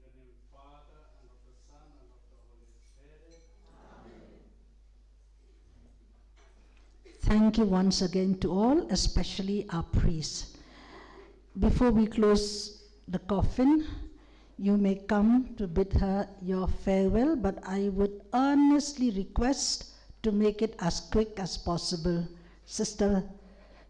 the name of the Father, and of the Son, and of the Holy Spirit. Thank you once again to all, especially our priests. Before we close the coffin, you may come to bid her your farewell, but I would earnestly request to make it as quick as possible. Sister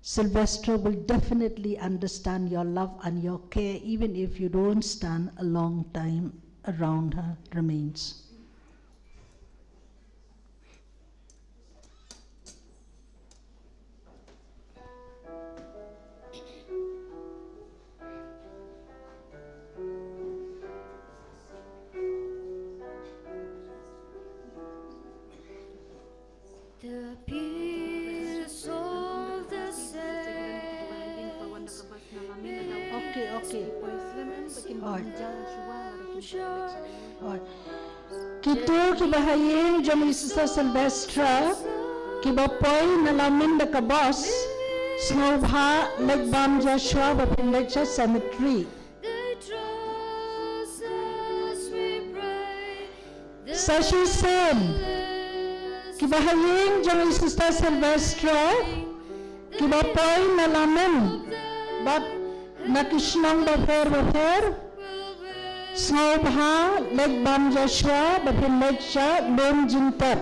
Sylvestra will definitely understand your love and your care, even if you don't stand a long time around her remains. The peace of the saints. Okay. Alright. Kita kibahayin jom Sister Sylvestra kibapoy nalamin da kabos snobha legbam Joshua bapinlecha cemetery. Sashi Sen kibahayin jom Sister Sylvestra kibapoy nalamin but nakishnang bafer snobha legbam Joshua bapinlecha lom jintat.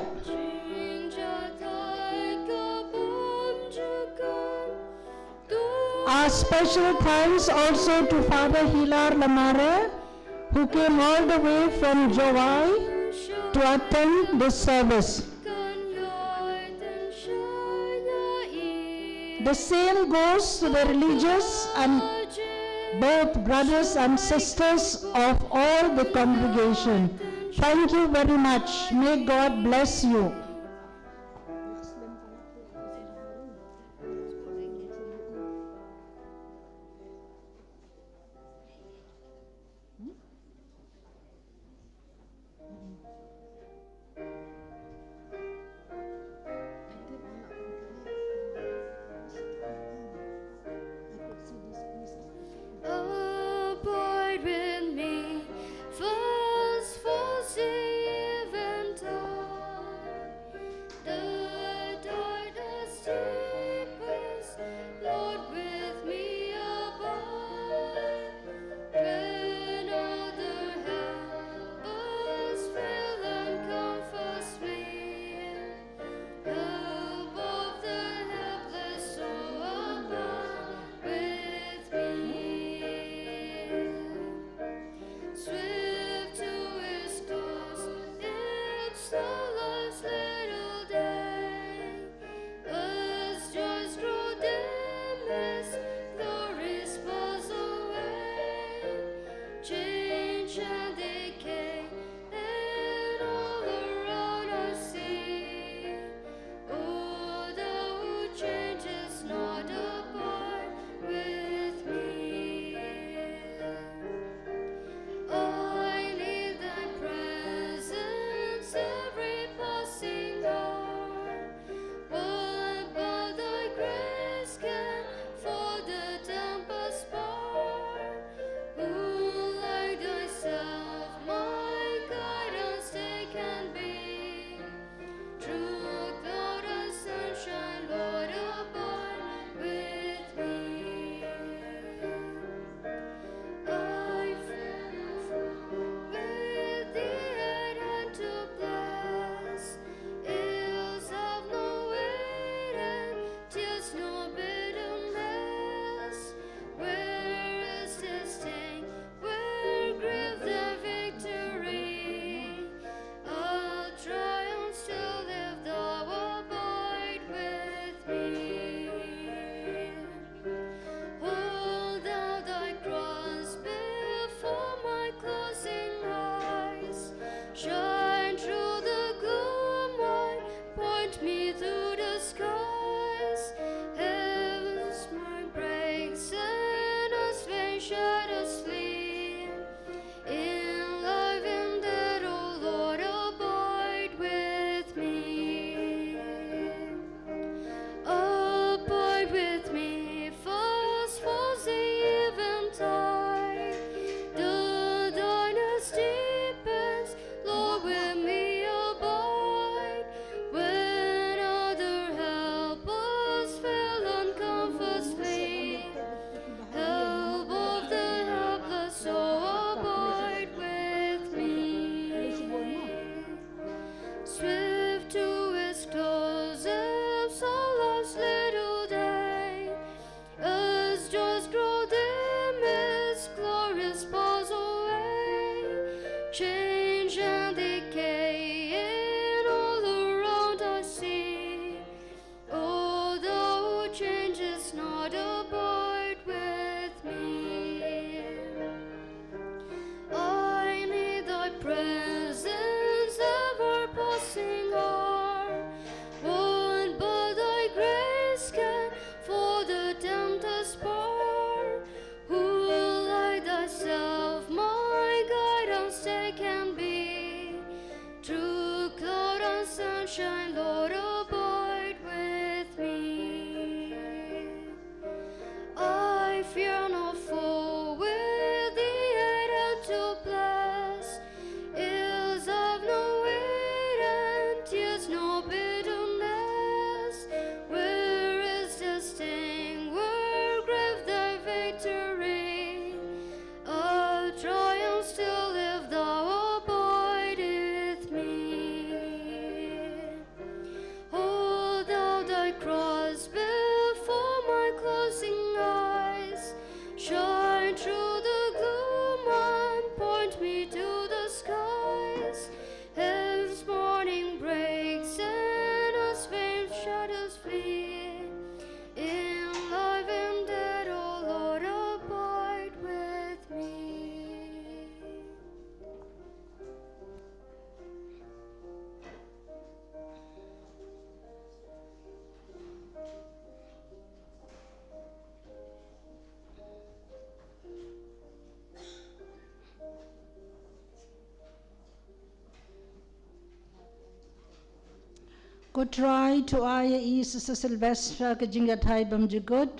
Our special thanks also to Father Hilar Lamare, who came all the way from Jowai to attend this service. The same goes to the religious and both brothers and sisters of all the congregation. Thank you very much. May God bless you. Abide with me, first for and time. does not abide with me. I need thy presence ever passing o'er. Would but thy grace can for the tempest part. Who like thyself my guidance take and be. True cloud and sunshine, Lord, abide with me. I fear no foe with thee at hand to bless. Ills have no weight and tears no bitterness. Where is the sting? Where grave thy victory? A triumph still if thou abideth me. Hold thou thy cross before my closing eyes. Shine through the gloom and point me to the skies. As morning breaks and as faint shadows flee, in life and death, O Lord, abide with me. Ko try to aya I Sister Sylvestra ka jinga thai bam jugod.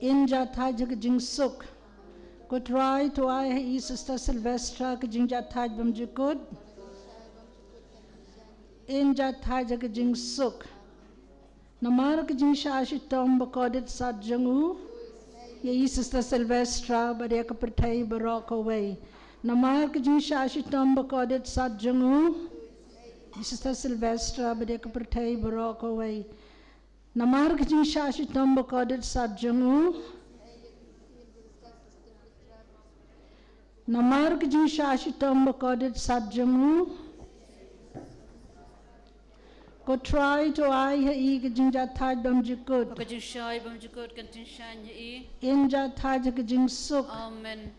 Inja thai jaga jing suk. Ko try to aya I Sister Sylvestra ka jinga thai bam jugod. Inja thai jaga jing suk. Namar ka jing shashi tom bakodit sat jangu. Ya I Sister Sylvestra badya ka perthai barok away. Namar ka jing shashi tom bakodit sat jangu. Sister Sylvestra badeka pertai barok away. Namar kajing shashi tomba kodit sadjangu. Namar kajing shashi tomba kodit sadjangu. Ko try to I ha I kajing jathad bam jikut. Kajing shai bam jikut kantin shan ye. In jathad kajing suk. Amen.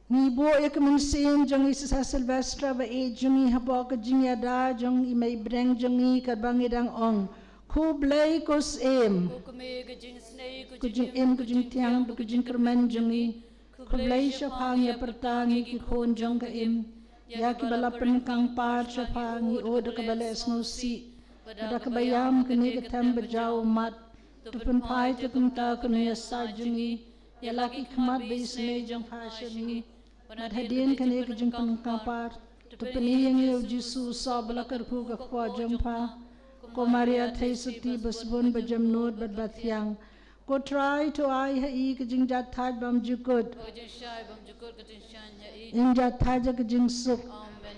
Ni bo ek min sen jang I Sister Sylvestra ba e jang I habo ka jing yada jang I may bring jang I ka bang idang ong. Ko blay ko sem. Ko me ka jing snay Ko jing em ko jing tiang ko jing kerman jang I. Ko blay siya pang ya pertang I ki kon jang ka em. Ya ki balapan kang par siya pang I oda ka balas no si. Bada ka bayam ka ni ka tem bajaw mat. Tupun pai to kung ta ka no ya sa jang I. Ya laki khamat ba isnay jang passion I. Hadin kan ek jing pang kapar to peniyang yo Jisu sabla kar khu ka kwa jampa ko Maria thai suti basbon ba jamnod bat batyang ko try to I ha I ka jing jat thaj bam jukut Ko jing shai bam jikut kantin shan ye. in jat thaj ka jing suk Amen.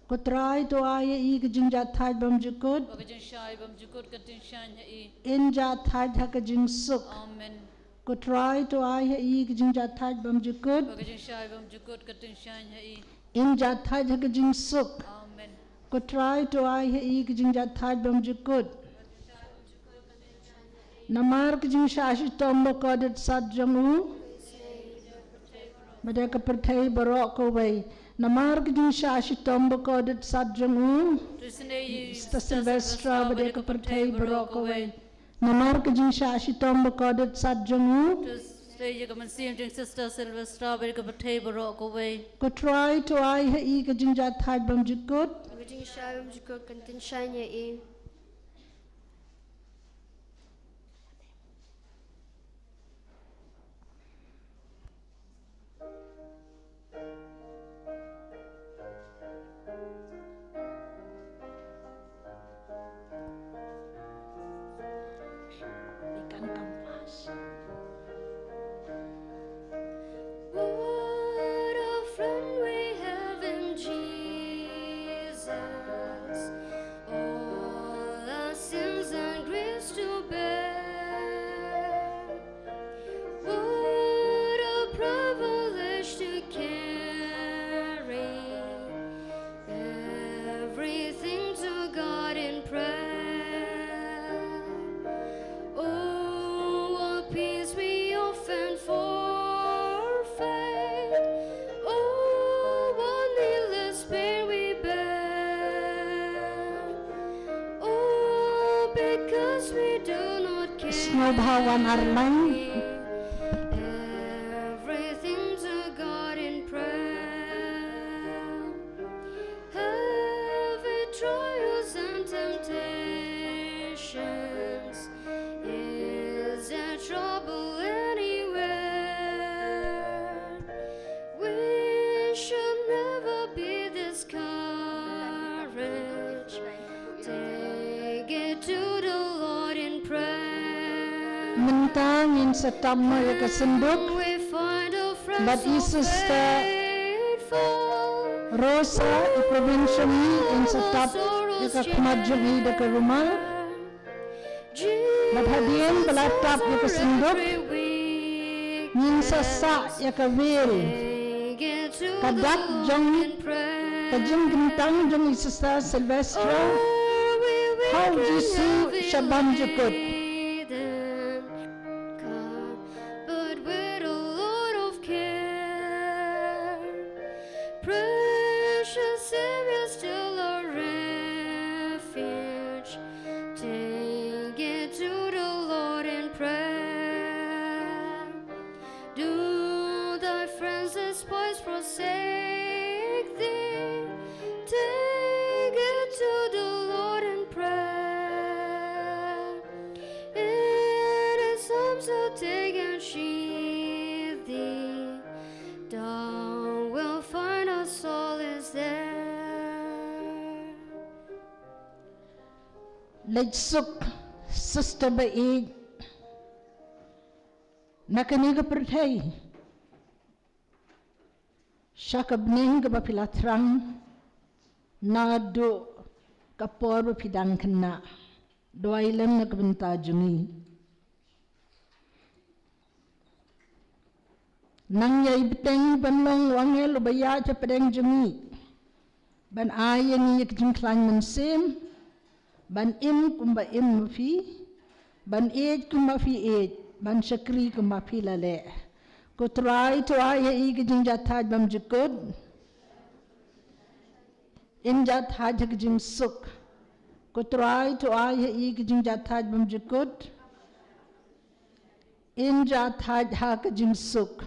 ko try to I ha I ka jing jat thaj bam jukut Ko jing shai bam jikut kantin shan ye. in jat thaj ha ka jing suk Amen. ko try to I ha I ka jing jat thaj bam jukut Ko jing shai bam jikut kantin shan ye. in jat thaj ha ka jing suk Amen. ko try to I ha I ka jing jat thaj bam jukut Namar ka jing shashi tomba kodit sat jangu Bada ka perthai barok away Namar ka jing shashi tomba kodit sat jangu Sister Sylvestra bada ka perthai barok away Namar ka jing shashi tomba kodit sat jangu Stay ka man sim jing Sister Sylvestra badeka perthai barok away. Ko try to I ha I ka jing jat thaj bam jukut Kajing shai bam jikut kantin shan ye. What a friend we have in Jesus. All our sins and griefs to bear. What a privilege to carry everything to God in prayer. ngau bhawan arlang. Everything to God in prayer. Heavy trials and temptations. Is there trouble anywhere? We should never be discouraged. Take it to the Lord in prayer. Mentang in setama ya kesenduk. We find a friend But so Sister faithful. Rosa di provinsi ni in setap ya kemajung ni de ke rumah. But hadian belatap ya kesenduk. Nin sesak ya kewil. Kadak jong kajung gentang jong Sister Sylvestra. How jisu shaban jukut. But with a lot of care, precious Savior, still a refuge. Take it to the Lord in prayer. Do thy friends despise, forsake thee? Take it to the Lord in prayer. In his arms he'll take and sheathe thee. Thou wilt find a soul is there. Leitsuk Sister Baid nakaniga perthai Shakabning bapilatrang nado kapor bapidang kena doailam nagbenta jungi nang yai beteng banlong wangel ubaya cha pedeng jungi ban ayen yek jing klang mensem ban im kumba im mafi ban ej kumba fi ej ban shakri kumba fi lale ko try to aya ig jing jathaj bam jukod in jathaj jing suk ko try to aya ig jing jathaj bam jukod in jathaj ha jing suk